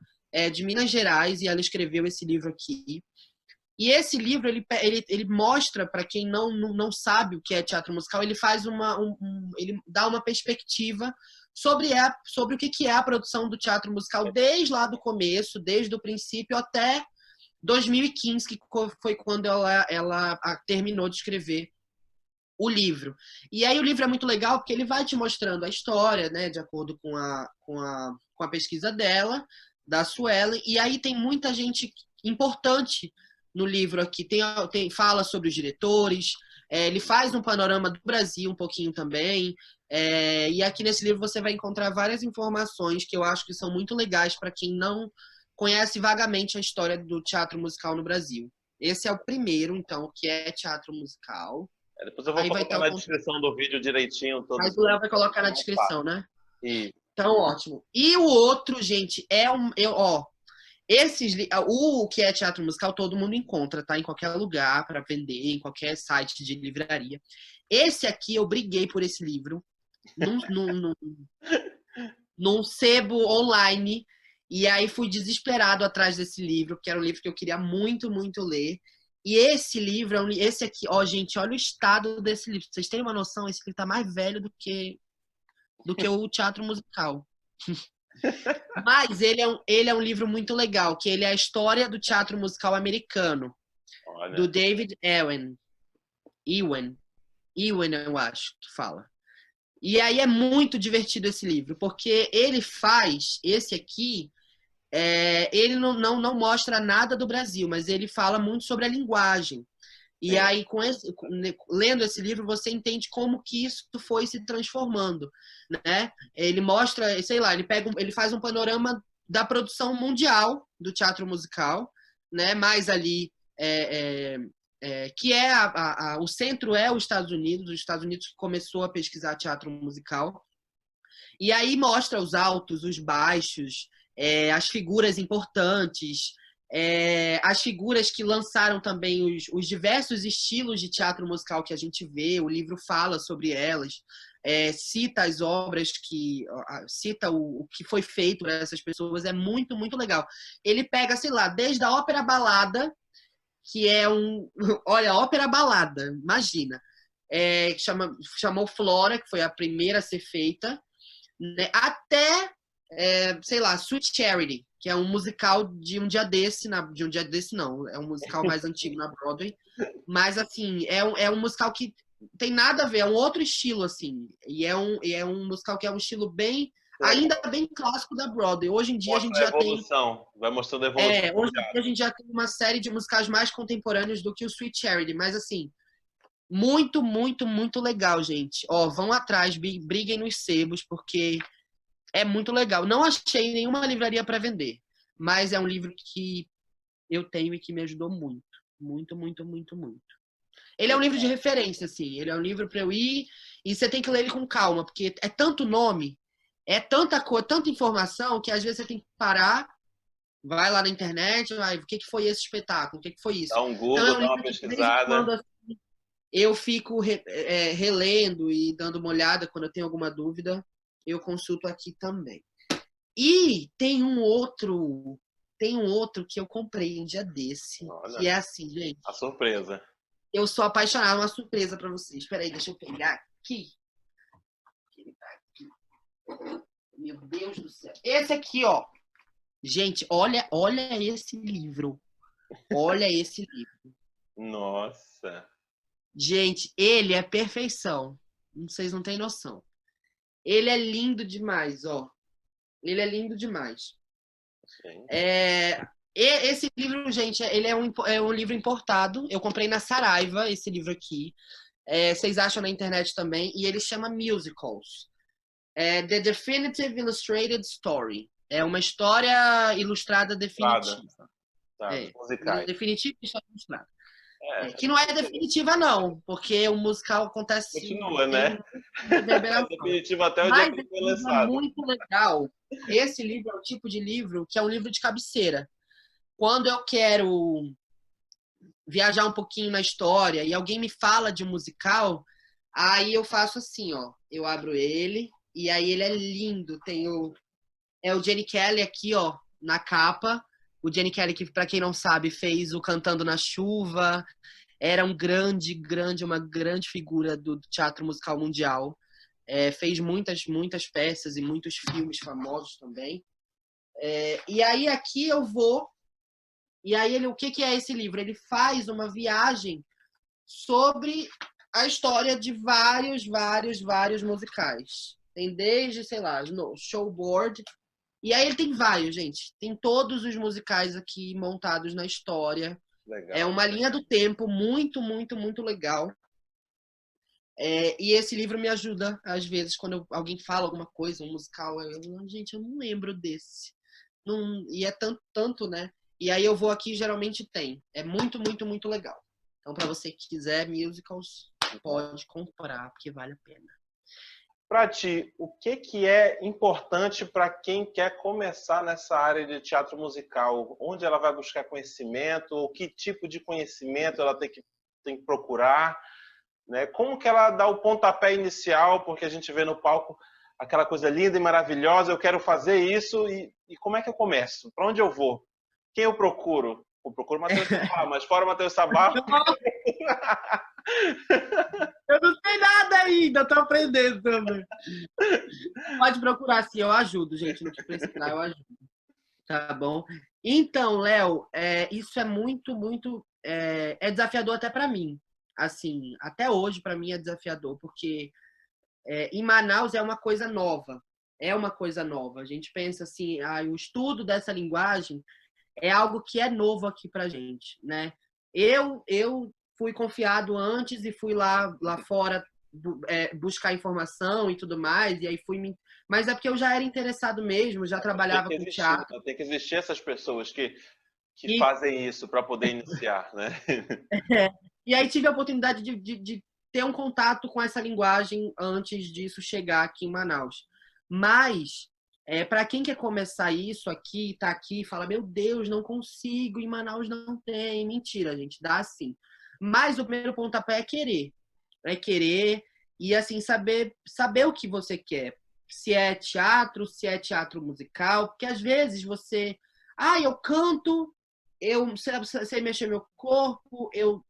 de Minas Gerais, e ela escreveu esse livro aqui. E esse livro, ele mostra, para quem não sabe o que é teatro musical, ele faz ele dá uma perspectiva sobre o que é a produção do teatro musical desde lá do começo, desde o princípio até 2015, que foi quando ela terminou de escrever o livro. E aí o livro é muito legal porque ele vai te mostrando a história, né, de acordo com a pesquisa dela, da Suelen, e aí tem muita gente importante no livro aqui. Fala sobre os diretores, ele faz um panorama do Brasil um pouquinho também. E aqui nesse livro você vai encontrar várias informações que eu acho que são muito legais para quem não conhece vagamente a história do teatro musical no Brasil. Esse é o primeiro, então, que é teatro musical. Depois eu vou colocar na descrição do vídeo direitinho. Mas o Léo vai colocar na descrição, né? Isso. Então, ótimo. E o outro, gente, o que é teatro musical todo mundo encontra, tá? Em qualquer lugar para vender, em qualquer site de livraria. Esse aqui, eu briguei por esse livro num sebo online. E aí fui desesperado atrás desse livro, que era um livro que eu queria muito, muito ler. E esse livro, esse aqui, gente, olha o estado desse livro. Vocês têm uma noção? Esse livro tá mais velho do que o teatro musical. Mas ele é um livro muito legal, que ele é a história do teatro musical americano. Olha. Do David Ewen, eu acho que fala. E aí é muito divertido esse livro, porque ele faz, esse aqui, ele não mostra nada do Brasil, mas ele fala muito sobre a linguagem. E aí, lendo esse livro, você entende como que isso foi se transformando, né? Ele mostra, sei lá, ele faz um panorama da produção mundial do teatro musical, né? Mais ali, que o centro é os Estados Unidos começou a pesquisar teatro musical. E aí mostra os altos, os baixos, as figuras importantes, as figuras que lançaram também os diversos estilos de teatro musical que a gente vê. O livro fala sobre elas, cita as obras, cita o que foi feito por essas pessoas. É muito, muito legal. Ele pega, sei lá, desde a ópera balada, que é olha, ópera balada, imagina. Chamou Flora, que foi a primeira a ser feita, né, até, sei lá, Sweet Charity, que é um musical de um dia desse, não, é um musical mais antigo na Broadway, mas, assim, é um musical que tem nada a ver, é um outro estilo, assim, e é um musical que é um estilo ainda bem clássico da Broadway. Hoje em dia a gente já tem... Vai mostrando a evolução. Hoje em dia a gente já tem uma série de musicais mais contemporâneos do que o Sweet Charity, mas, assim, muito, muito, muito legal, gente. Vão atrás, briguem nos sebos, porque é muito legal. Não achei nenhuma livraria para vender, mas é um livro que eu tenho e que me ajudou muito. Muito, muito, muito, muito. Ele é um livro de referência, assim. Ele é um livro para eu ir e você tem que ler ele com calma, porque é tanto nome, é tanta coisa, tanta informação, que às vezes você tem que parar, vai lá na internet, o que foi esse espetáculo? O que foi isso? Dá um Google, dá uma pesquisada. Eu fico relendo e dando uma olhada quando eu tenho alguma dúvida. Eu consulto aqui também. E tem um outro que eu comprei um dia desse. Olha, que é assim, gente. A surpresa. Eu sou apaixonada, uma surpresa para vocês. Espera aí, deixa eu pegar aqui. Ele tá aqui. Meu Deus do céu. Esse aqui, Gente, olha esse livro. Olha esse livro. Nossa. Gente, ele é perfeição. Vocês não têm noção. Ele é lindo demais, Ele é lindo demais. Esse livro, gente, ele é um livro importado. Eu comprei na Saraiva, esse livro aqui. Vocês acham na internet também. E ele chama Musicals. The Definitive Illustrated Story. É uma história ilustrada definitiva. Musicais. Definitiva e história ilustrada. Que não é definitiva, não, porque o musical acontece... Continua, né? É definitivo até o dia que foi lançado. É muito legal. Esse livro é o tipo de livro que é um livro de cabeceira. Quando eu quero viajar um pouquinho na história e alguém me fala de um musical, aí eu faço assim, eu abro ele, e aí ele é lindo. Tem o Gene Kelly aqui, na capa. O Gene Kelly, que, para quem não sabe, fez o Cantando na Chuva. Era uma grande figura do teatro musical mundial. Fez muitas, muitas peças e muitos filmes famosos também. E aí aqui eu vou... E aí o que é esse livro? Ele faz uma viagem sobre a história de vários musicais. Tem desde, sei lá, Showboard, E aí ele tem vários, gente. Tem todos os musicais aqui montados na história. Legal. É uma linha do tempo muito, muito, muito legal. E esse livro me ajuda, às vezes, quando alguém fala alguma coisa, um musical, gente, eu não lembro desse. Não, e é tanto, né? E aí eu vou aqui, geralmente tem. É muito, muito, muito legal. Então, para você que quiser musicals, pode comprar, porque vale a pena. Para ti, o que é importante para quem quer começar nessa área de teatro musical? Onde ela vai buscar conhecimento? Ou que tipo de conhecimento ela tem que procurar? Né? Como que ela dá o pontapé inicial? Porque a gente vê no palco aquela coisa linda e maravilhosa, eu quero fazer isso, e como é que eu começo? Para onde eu vou? Quem eu procuro? Eu procuro o Matheus Sabá, mas fora o Matheus Sabá... Eu não sei nada ainda, tô aprendendo também. Pode procurar, sim, eu ajudo, gente. No que precisar, eu ajudo. Tá bom? Então, Léo, isso é muito, muito... É desafiador até para mim. Assim, até hoje, para mim, é desafiador, porque em Manaus é uma coisa nova. É uma coisa nova. A gente pensa assim, o estudo dessa linguagem é algo que é novo aqui pra gente, né? Eu fui confiado antes e fui lá fora buscar informação e tudo mais, e aí mas é porque eu já era interessado mesmo, já trabalhava com teatro. Tem que existir essas pessoas que fazem isso para poder iniciar, né? E aí tive a oportunidade de ter um contato com essa linguagem antes disso chegar aqui em Manaus. Mas, para quem quer começar isso aqui, tá aqui e fala, meu Deus, não consigo, em Manaus não tem. Mentira, gente, dá sim. Mas o primeiro pontapé é querer. É querer e, assim, saber o que você quer. Se é teatro musical, porque às vezes você... eu canto, eu sei mexer meu corpo, eu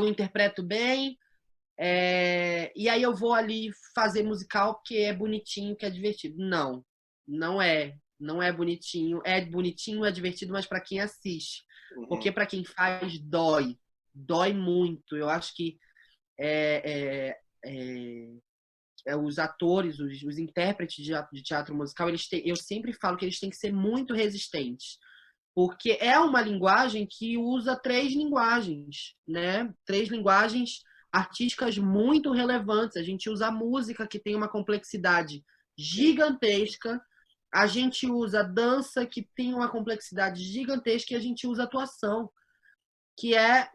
interpreto bem, e aí eu vou ali fazer musical porque é bonitinho, que é divertido. Não, não é. Não é bonitinho. É bonitinho, é divertido, mas para quem assiste. Porque para quem faz, dói. Dói muito. Eu acho que os atores, os intérpretes de teatro musical, eu sempre falo que eles têm que ser muito resistentes. Porque é uma linguagem que usa 3 linguagens, né? 3 linguagens artísticas muito relevantes. A gente usa a música, que tem uma complexidade gigantesca. A gente usa a dança, que tem uma complexidade gigantesca. E a gente usa a atuação, que é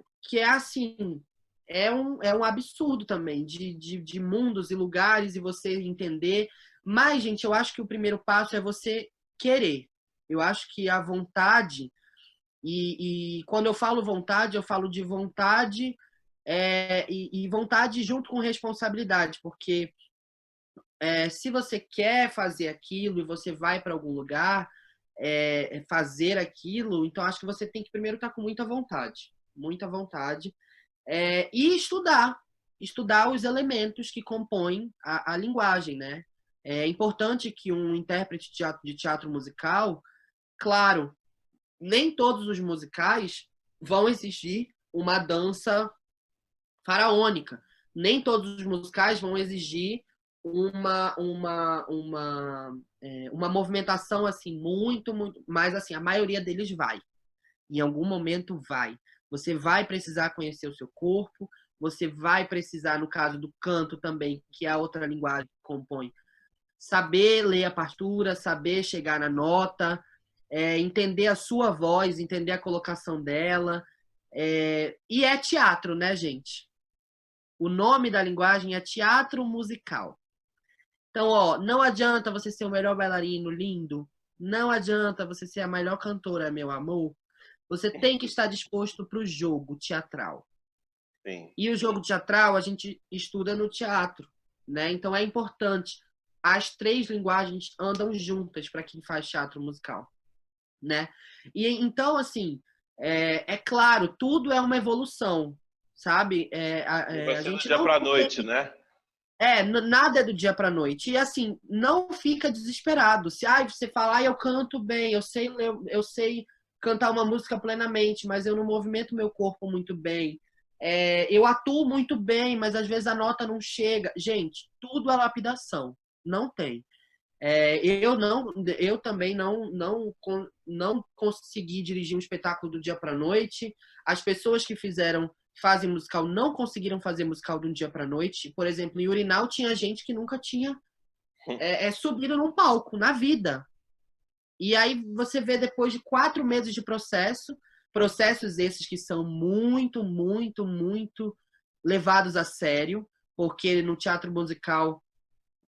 assim... É um absurdo também, de mundos e lugares, e você entender. Mas, gente, eu acho que o primeiro passo é você querer. Eu acho que a vontade, e quando eu falo vontade, eu falo de vontade e vontade junto com responsabilidade, porque se você quer fazer aquilo e você vai para algum lugar fazer aquilo, então acho que você tem que primeiro estar com muita vontade, e estudar os elementos que compõem a linguagem, né? É importante que um intérprete de teatro musical, claro, nem todos os musicais vão exigir uma dança faraônica. Nem todos os musicais vão exigir uma movimentação assim muito, mas assim, a maioria deles vai. Em algum momento vai. Você vai precisar conhecer o seu corpo, você vai precisar, no caso do canto também, que é a outra linguagem que compõe, saber ler a partitura, saber chegar na nota, entender a sua voz, entender a colocação dela. E é teatro, né, gente? O nome da linguagem é teatro musical. Então, não adianta você ser o melhor bailarino, lindo. Não adianta você ser a melhor cantora, meu amor. Você tem que estar disposto para o jogo teatral. Sim. E o jogo teatral a gente estuda no teatro, né? Então é importante. As 3 linguagens andam juntas para quem faz teatro musical, né? E então, assim, é claro, tudo é uma evolução, sabe? Vai ser do dia para a noite, né? Nada é do dia para a noite. E assim, não fica desesperado. Se você fala, eu canto bem, eu sei cantar uma música plenamente, mas eu não movimento meu corpo muito bem. Eu atuo muito bem, mas às vezes a nota não chega. Gente, tudo é lapidação. Não tem. Eu também não consegui dirigir um espetáculo do dia para a noite. As pessoas que fazem musical não conseguiram fazer musical de um dia para a noite. Por exemplo, em Urinal tinha gente que nunca tinha subido num palco na vida. E aí você vê depois de 4 meses de processos esses que são muito, muito, muito levados a sério, porque no teatro musical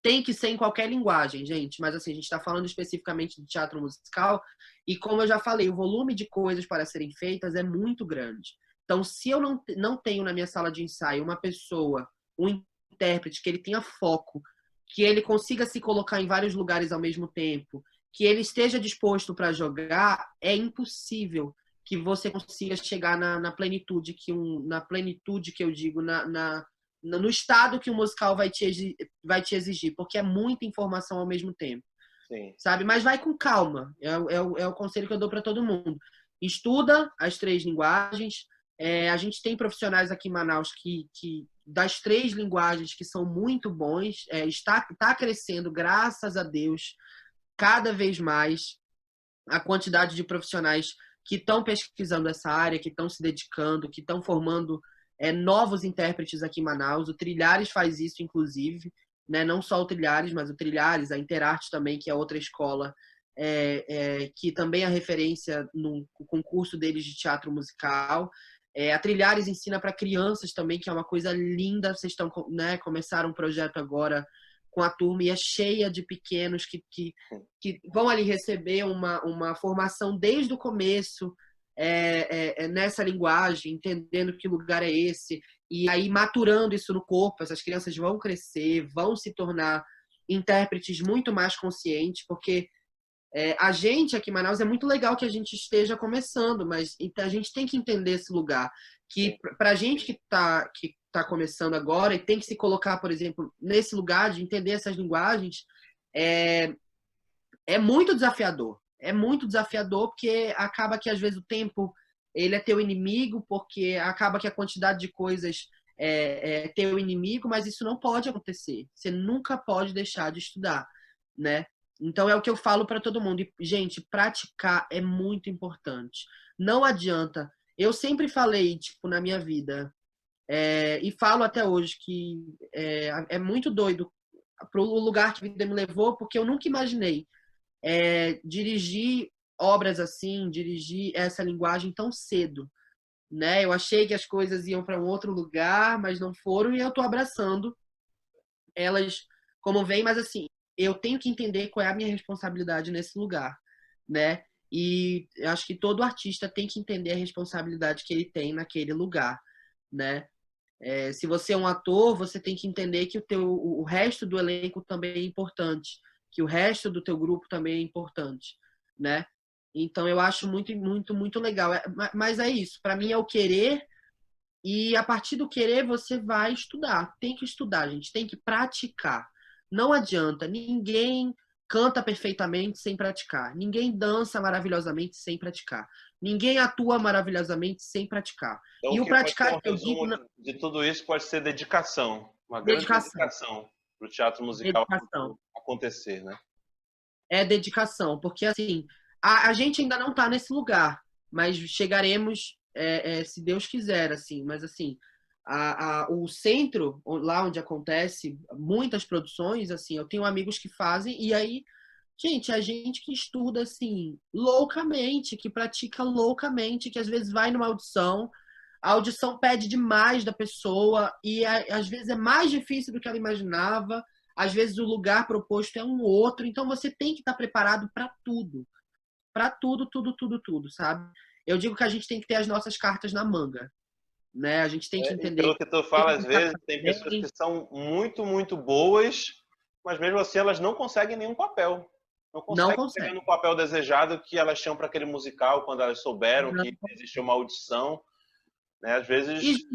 tem que ser em qualquer linguagem, gente. Mas assim, a gente está falando especificamente de teatro musical e como eu já falei, o volume de coisas para serem feitas é muito grande. Então, se eu não tenho na minha sala de ensaio uma pessoa, um intérprete que ele tenha foco, que ele consiga se colocar em vários lugares ao mesmo tempo, que ele esteja disposto para jogar, é impossível que você consiga chegar na plenitude que eu digo, no estado que o musical vai te exigir, porque é muita informação ao mesmo tempo. Sim. Sabe? Mas vai com calma. É o conselho que eu dou para todo mundo. Estuda as 3 linguagens. A gente tem profissionais aqui em Manaus que das 3 linguagens que são muito bons, está crescendo, graças a Deus, cada vez mais a quantidade de profissionais que estão pesquisando essa área, que estão se dedicando, que estão formando novos intérpretes aqui em Manaus. O Trilhares faz isso, inclusive, né? Não só o Trilhares, mas o Trilhares, a Interarte também, que é outra escola, que também é referência no concurso deles de teatro musical. A Trilhares ensina para crianças também, que é uma coisa linda. Vocês começaram um projeto agora com a turma e é cheia de pequenos que vão ali receber uma formação desde o começo, nessa linguagem, entendendo que lugar é esse, e aí maturando isso no corpo. Essas crianças vão crescer, vão se tornar intérpretes muito mais conscientes, porque a gente aqui em Manaus é muito legal que a gente esteja começando, mas a gente tem que entender esse lugar, que para a gente que tá começando agora e tem que se colocar, por exemplo, nesse lugar de entender essas linguagens, é muito desafiador. É muito desafiador porque acaba que às vezes o tempo ele é teu inimigo, porque acaba que a quantidade de coisas é teu inimigo, mas isso não pode acontecer. Você nunca pode deixar de estudar, né? Então é o que eu falo para todo mundo. E, gente, praticar é muito importante. Não adianta. Eu sempre falei, tipo, na minha vida, e falo até hoje que é muito doido pro lugar que a vida me levou, porque eu nunca imaginei dirigir obras assim, dirigir essa linguagem tão cedo, né? Eu achei que as coisas iam para um outro lugar, mas não foram, e eu tô abraçando elas como vem, mas assim, eu tenho que entender qual é a minha responsabilidade nesse lugar, né? E eu acho que todo artista tem que entender a responsabilidade que ele tem naquele lugar, né? Se você é um ator, você tem que entender que o resto do elenco também é importante, que o resto do teu grupo também é importante, né? Então eu acho muito, muito, muito legal. Mas é isso. Para mim é o querer, e a partir do querer você vai estudar. Tem que estudar, gente. Tem que praticar. Não adianta. Ninguém canta perfeitamente sem praticar. Ninguém dança maravilhosamente sem praticar. Ninguém atua maravilhosamente sem praticar. Então, E o o que pode ser praticar, um eu digo, resumo de tudo isso pode ser dedicação. Uma grande dedicação para o teatro musical acontecer, né? É dedicação, porque assim, a gente ainda não está nesse lugar, mas chegaremos, se Deus quiser, assim. Mas assim, o centro, lá onde acontece muitas produções, assim, eu tenho amigos que fazem, e aí, gente, a gente que estuda assim, loucamente, que pratica loucamente, que às vezes vai numa audição, a audição pede demais da pessoa, e às vezes é mais difícil do que ela imaginava. Às vezes o lugar proposto é um outro, então você tem que estar preparado para tudo. Para tudo, tudo, tudo, tudo, sabe? Eu digo que a gente tem que ter as nossas cartas na manga, né? A gente tem que E entender. pelo que tu fala, às vezes tem pessoas que são muito, muito boas, mas mesmo assim elas não conseguem nenhum papel. Não conseguem chegar no papel desejado que elas tinham para aquele musical quando elas souberam que existia uma audição, né? Às vezes... E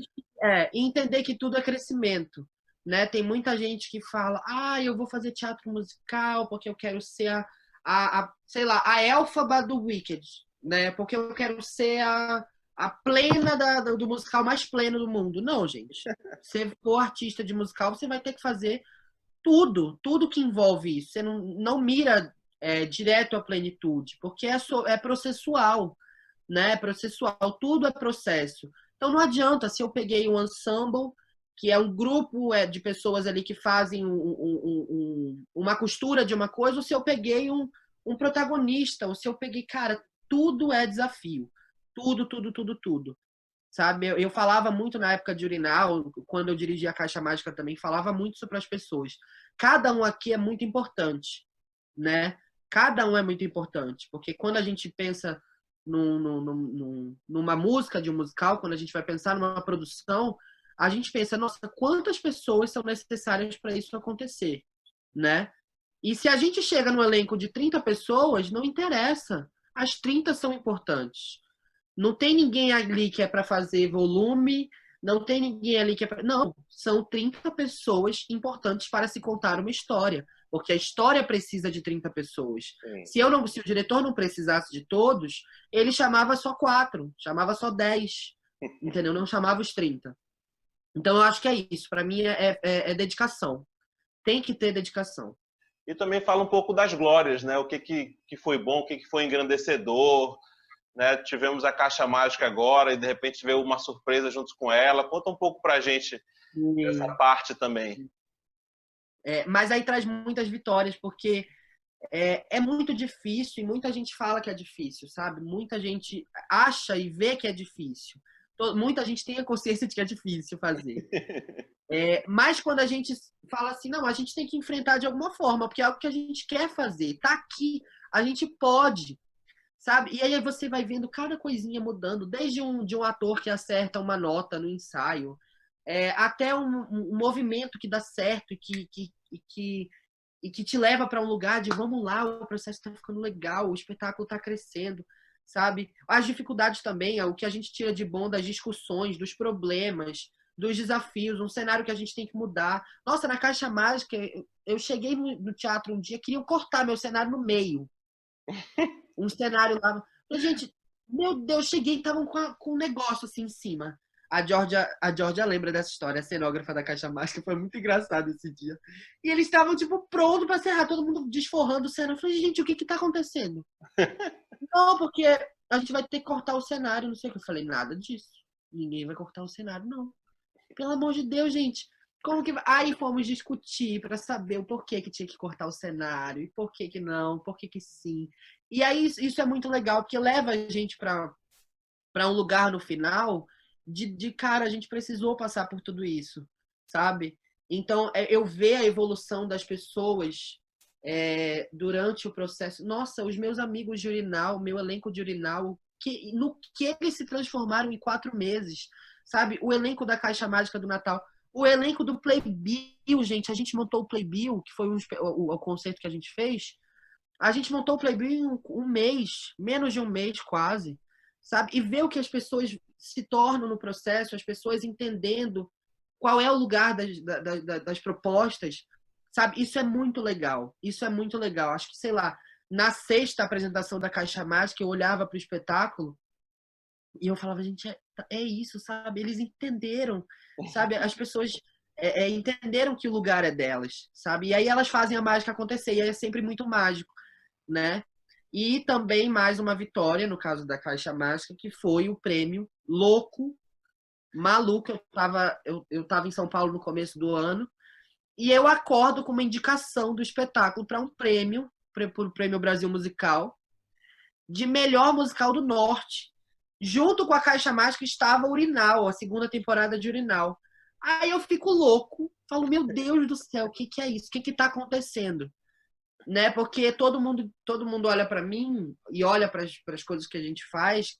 entender que tudo é crescimento. Né? Tem muita gente que fala, eu vou fazer teatro musical porque eu quero ser sei lá, a Elphaba do Wicked, né? Porque eu quero ser a plena do musical mais pleno do mundo. Não, gente. Se for artista de musical, você vai ter que fazer tudo que envolve isso. Você não mira direto à plenitude, porque é processual, né? É processual, tudo é processo. Então não adianta se eu peguei um ensemble, que é um grupo de pessoas ali que fazem uma costura de uma coisa, ou se eu peguei um protagonista, ou se eu peguei, cara, tudo é desafio. Tudo. Sabe? Eu falava muito na época de Urinal, quando eu dirigia a Caixa Mágica também, falava muito isso para as pessoas. Cada um aqui é muito importante, né? Cada um é muito importante, porque quando a gente pensa numa música de um musical, quando a gente vai pensar numa produção, a gente pensa, nossa, quantas pessoas são necessárias para isso acontecer, né? E se a gente chega no elenco de 30 pessoas, não interessa. As 30 são importantes. Não tem ninguém ali que é para fazer volume, não tem ninguém ali que é para. Não, são 30 pessoas importantes para se contar uma história. Porque a história precisa de 30 pessoas. Se o diretor não precisasse de todos, ele chamava só 4, chamava só 10. Entendeu? Não chamava os 30. Então eu acho que é isso. Para mim é dedicação. Tem que ter dedicação. E também fala um pouco das glórias, né? O que foi bom, o que foi engrandecedor. Né? Tivemos a Caixa Mágica agora e de repente veio uma surpresa junto com ela. Conta um pouco pra gente dessa parte também. Mas aí traz muitas vitórias, porque é muito difícil e muita gente fala que é difícil, sabe? Muita gente acha e vê que é difícil. Muita gente tem a consciência de que é difícil fazer. Mas quando a gente fala assim, não, a gente tem que enfrentar de alguma forma, porque é algo que a gente quer fazer. Tá aqui, a gente pode. Sabe? E aí você vai vendo cada coisinha mudando, desde de um ator que acerta uma nota no ensaio, até um movimento que dá certo e que te leva para um lugar de vamos lá, o processo está ficando legal, o espetáculo está crescendo, sabe? As dificuldades também, o que a gente tira de bom das discussões, dos problemas, dos desafios, um cenário que a gente tem que mudar. Nossa, na Caixa Mágica, eu cheguei no teatro um dia, queriam cortar meu cenário no meio. Um cenário lá. Gente, meu Deus, cheguei e estavam com um negócio assim em cima. A Georgia lembra dessa história, a cenógrafa da Caixa Mágica, foi muito engraçado esse dia. E eles estavam, tipo, pronto pra serrar, todo mundo desforrando o cenário. Eu falei, gente, o que tá acontecendo? Não, porque a gente vai ter que cortar o cenário, não sei o que. Eu falei, nada disso. Ninguém vai cortar o cenário, não. Pelo amor de Deus, gente. Como que... Aí fomos discutir para saber o porquê que tinha que cortar o cenário, e por que que não, por que que sim. E aí isso é muito legal, porque leva a gente para um lugar no final cara, a gente precisou passar por tudo isso, sabe? Então, eu ver a evolução das pessoas durante o processo. Nossa, os meus amigos de Urinal, meu elenco de Urinal, no que eles se transformaram em 4 meses, sabe? O elenco da Caixa Mágica do Natal. O elenco do Playbill, gente, a gente montou o Playbill, que foi o concerto que a gente fez. A gente montou o Playbill em um mês, menos de um mês quase, sabe? E ver o que as pessoas se tornam no processo, as pessoas entendendo qual é o lugar das propostas, sabe? Isso é muito legal. Isso é muito legal. Acho que, sei lá, na 6ª apresentação da Caixa Mágica, eu olhava para o espetáculo e eu falava, gente, é isso, sabe? Eles entenderam, sabe? As pessoas entenderam que o lugar é delas, sabe? E aí elas fazem a mágica acontecer, e aí é sempre muito mágico, né? E também mais uma vitória, no caso da Caixa Mágica, que foi o prêmio Louco, Maluco. Eu tava em São Paulo no começo do ano, e eu acordo com uma indicação do espetáculo para um prêmio, para o Prêmio Brasil Musical, de melhor musical do Norte. Junto com a Caixa Mágica estava Urinal, a 2ª temporada de Urinal. Aí eu fico louco, falo, meu Deus do céu, o que é isso? O que está acontecendo? Né? Porque todo mundo olha para mim e olha para as coisas que a gente faz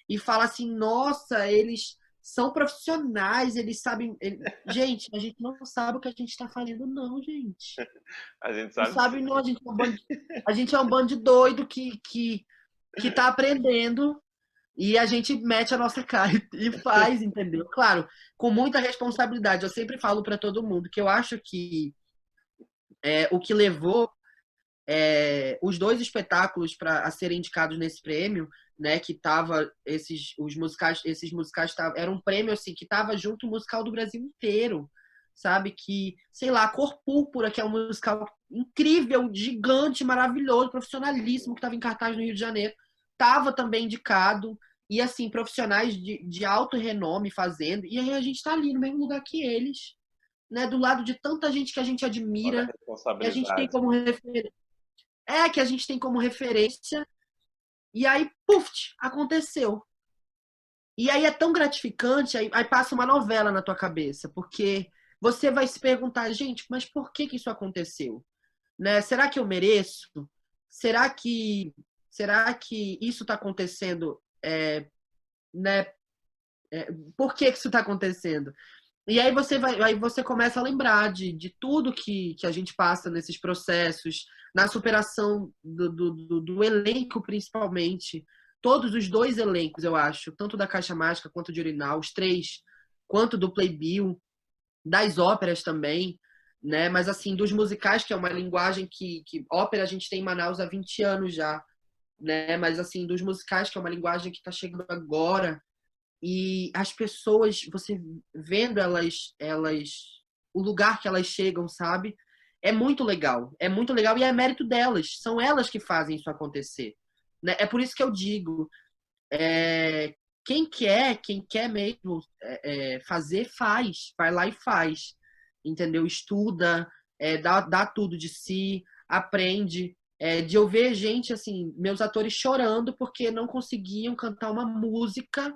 e fala assim, nossa, eles são profissionais, eles sabem... Gente, a gente não sabe o que a gente está fazendo, não, gente. A gente não sabe, não. A gente é um bando de doido que tá aprendendo e a gente mete a nossa cara e faz, entendeu? Claro, com muita responsabilidade. Eu sempre falo para todo mundo que eu acho que o que levou os 2 espetáculos a serem indicados nesse prêmio, né, que tava esses musicais era um prêmio assim que tava junto o musical do Brasil inteiro, sabe? Que, sei lá, Cor Púrpura, que é um musical incrível, gigante, maravilhoso, profissionalíssimo, que estava em cartaz no Rio de Janeiro, estava também indicado. E, assim, profissionais de alto renome fazendo. E aí a gente está ali no mesmo lugar que eles, né? Do lado de tanta gente que a gente Olha a admira, que a gente tem responsabilidade. como referência. Que a gente tem como referência. E aí, puf, aconteceu. E aí é tão gratificante, aí passa uma novela na tua cabeça, porque você vai se perguntar, gente, mas por que que isso aconteceu? Né? Será que eu mereço? Será que, será que isso está acontecendo? Né? Por que que isso está acontecendo? E aí você começa a lembrar de tudo que a gente passa nesses processos, na superação do elenco, principalmente. Todos os dois elencos, eu acho, tanto da Caixa Mágica quanto de Urinal, os três, quanto do Playbill, das óperas também, né? Mas assim, dos musicais, que é uma linguagem que ópera a gente tem em Manaus há 20 anos já, né? Mas assim, dos musicais, que é uma linguagem que está chegando agora, e as pessoas, você vendo o lugar que elas chegam, sabe? É muito legal. É muito legal e é mérito delas. São elas que fazem isso acontecer. Né? É por isso que eu digo, quem quer mesmo fazer, faz. Vai lá e faz. Entendeu? Estuda, dá tudo de si, aprende. De eu ver gente, assim, meus atores chorando porque não conseguiam cantar uma música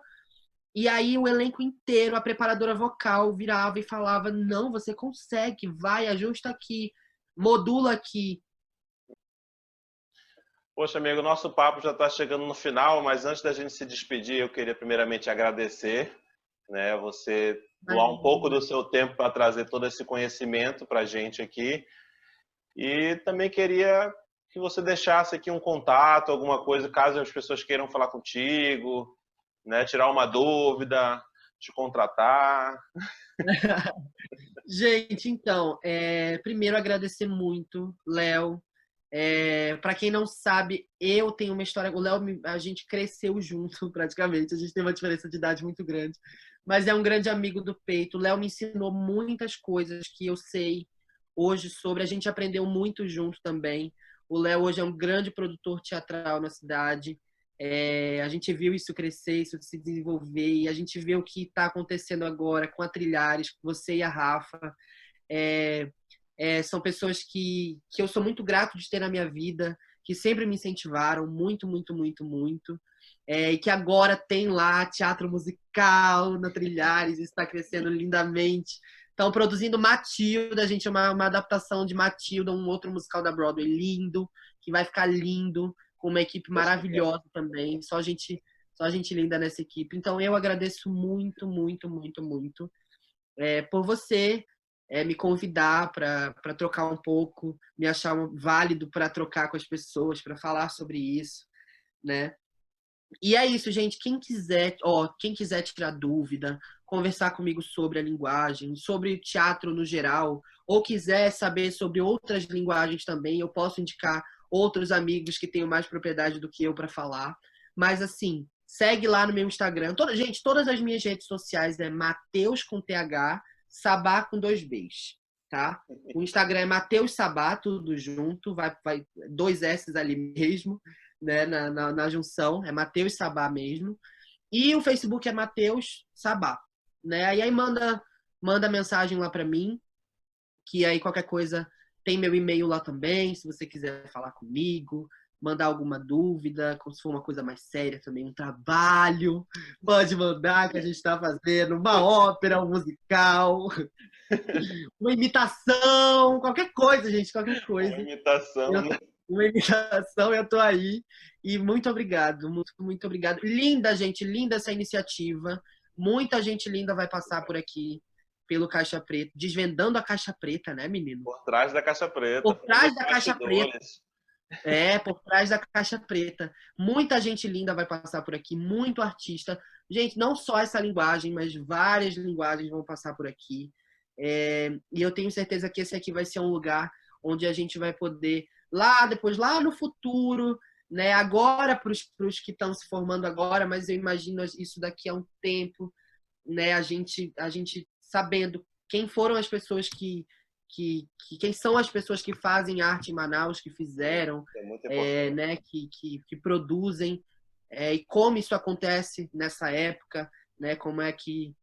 e aí o elenco inteiro, a preparadora vocal virava e falava: não, você consegue, vai, ajusta aqui, modula aqui. Poxa, amigo, nosso papo já está chegando no final, mas antes da gente se despedir, eu queria primeiramente agradecer, né, você doar um pouco do seu tempo para trazer todo esse conhecimento para a gente aqui. E também queria que você deixasse aqui um contato, alguma coisa, caso as pessoas queiram falar contigo, né, tirar uma dúvida, te contratar. Gente, então, primeiro agradecer muito, Léo. Para quem não sabe, eu tenho uma história. O Léo, a gente cresceu junto, praticamente. A gente tem uma diferença de idade muito grande. Mas é um grande amigo do peito. O Léo me ensinou muitas coisas que eu sei hoje sobre. A gente aprendeu muito junto também. O Léo hoje é um grande produtor teatral na cidade. A gente viu isso crescer, isso se desenvolver. E a gente vê o que está acontecendo agora com a Trilhares, com você e a Rafa. São pessoas que eu sou muito grato de ter na minha vida, que sempre me incentivaram muito, muito, muito, muito. E que agora tem lá teatro musical na Trilhares, está crescendo lindamente. Estão produzindo Matilda, gente, uma adaptação de Matilda, um outro musical da Broadway lindo, que vai ficar lindo, com uma equipe maravilhosa também. Só gente linda nessa equipe. Então eu agradeço muito, muito, muito, muito por você me convidar para trocar um pouco, me achar válido para trocar com as pessoas, para falar sobre isso, né? E é isso, gente. Quem quiser tirar dúvida, conversar comigo sobre a linguagem, sobre teatro no geral, ou quiser saber sobre outras linguagens também, eu posso indicar outros amigos que tenham mais propriedade do que eu para falar. Mas assim, segue lá no meu Instagram. Gente, todas as minhas redes sociais é Mateus com TH, Sabá com 2 Bs, tá? O Instagram é Mateus Sabá, tudo junto, vai 2 S's ali mesmo, né, na junção, é Mateus Sabá mesmo. E o Facebook é Mateus Sabá, né? E aí manda mensagem lá para mim, que aí qualquer coisa tem meu e-mail lá também, se você quiser falar comigo, mandar alguma dúvida, como se for uma coisa mais séria também, um trabalho, pode mandar que a gente está fazendo, uma ópera, um musical, uma imitação, qualquer coisa, gente, qualquer coisa. Uma imitação, né? Uma imitação, eu tô aí. E muito obrigado, muito, muito obrigado. Linda, gente, linda essa iniciativa. Muita gente linda vai passar por aqui, pelo Caixa Preta, desvendando a Caixa Preta, né, menino? Por trás da Caixa Preta. Por trás da Caixa Preta. Por trás da Caixa Preta. Muita gente linda vai passar por aqui, muito artista. Gente, não só essa linguagem, mas várias linguagens vão passar por aqui. E eu tenho certeza que esse aqui vai ser um lugar onde a gente vai poder, depois, lá no futuro, né? Agora, para os que estão se formando agora, mas eu imagino isso daqui a um tempo, né? A gente sabendo quem foram as pessoas quem são as pessoas que fazem arte em Manaus, que fizeram, né, que produzem, e como isso acontece nessa época, né, como é que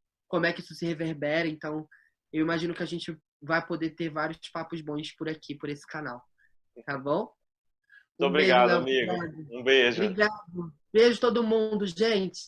isso se reverbera. Então, eu imagino que a gente vai poder ter vários papos bons por aqui, por esse canal. Tá bom? Muito obrigado, amigo. Um beijo. Obrigado. Beijo todo mundo, gente.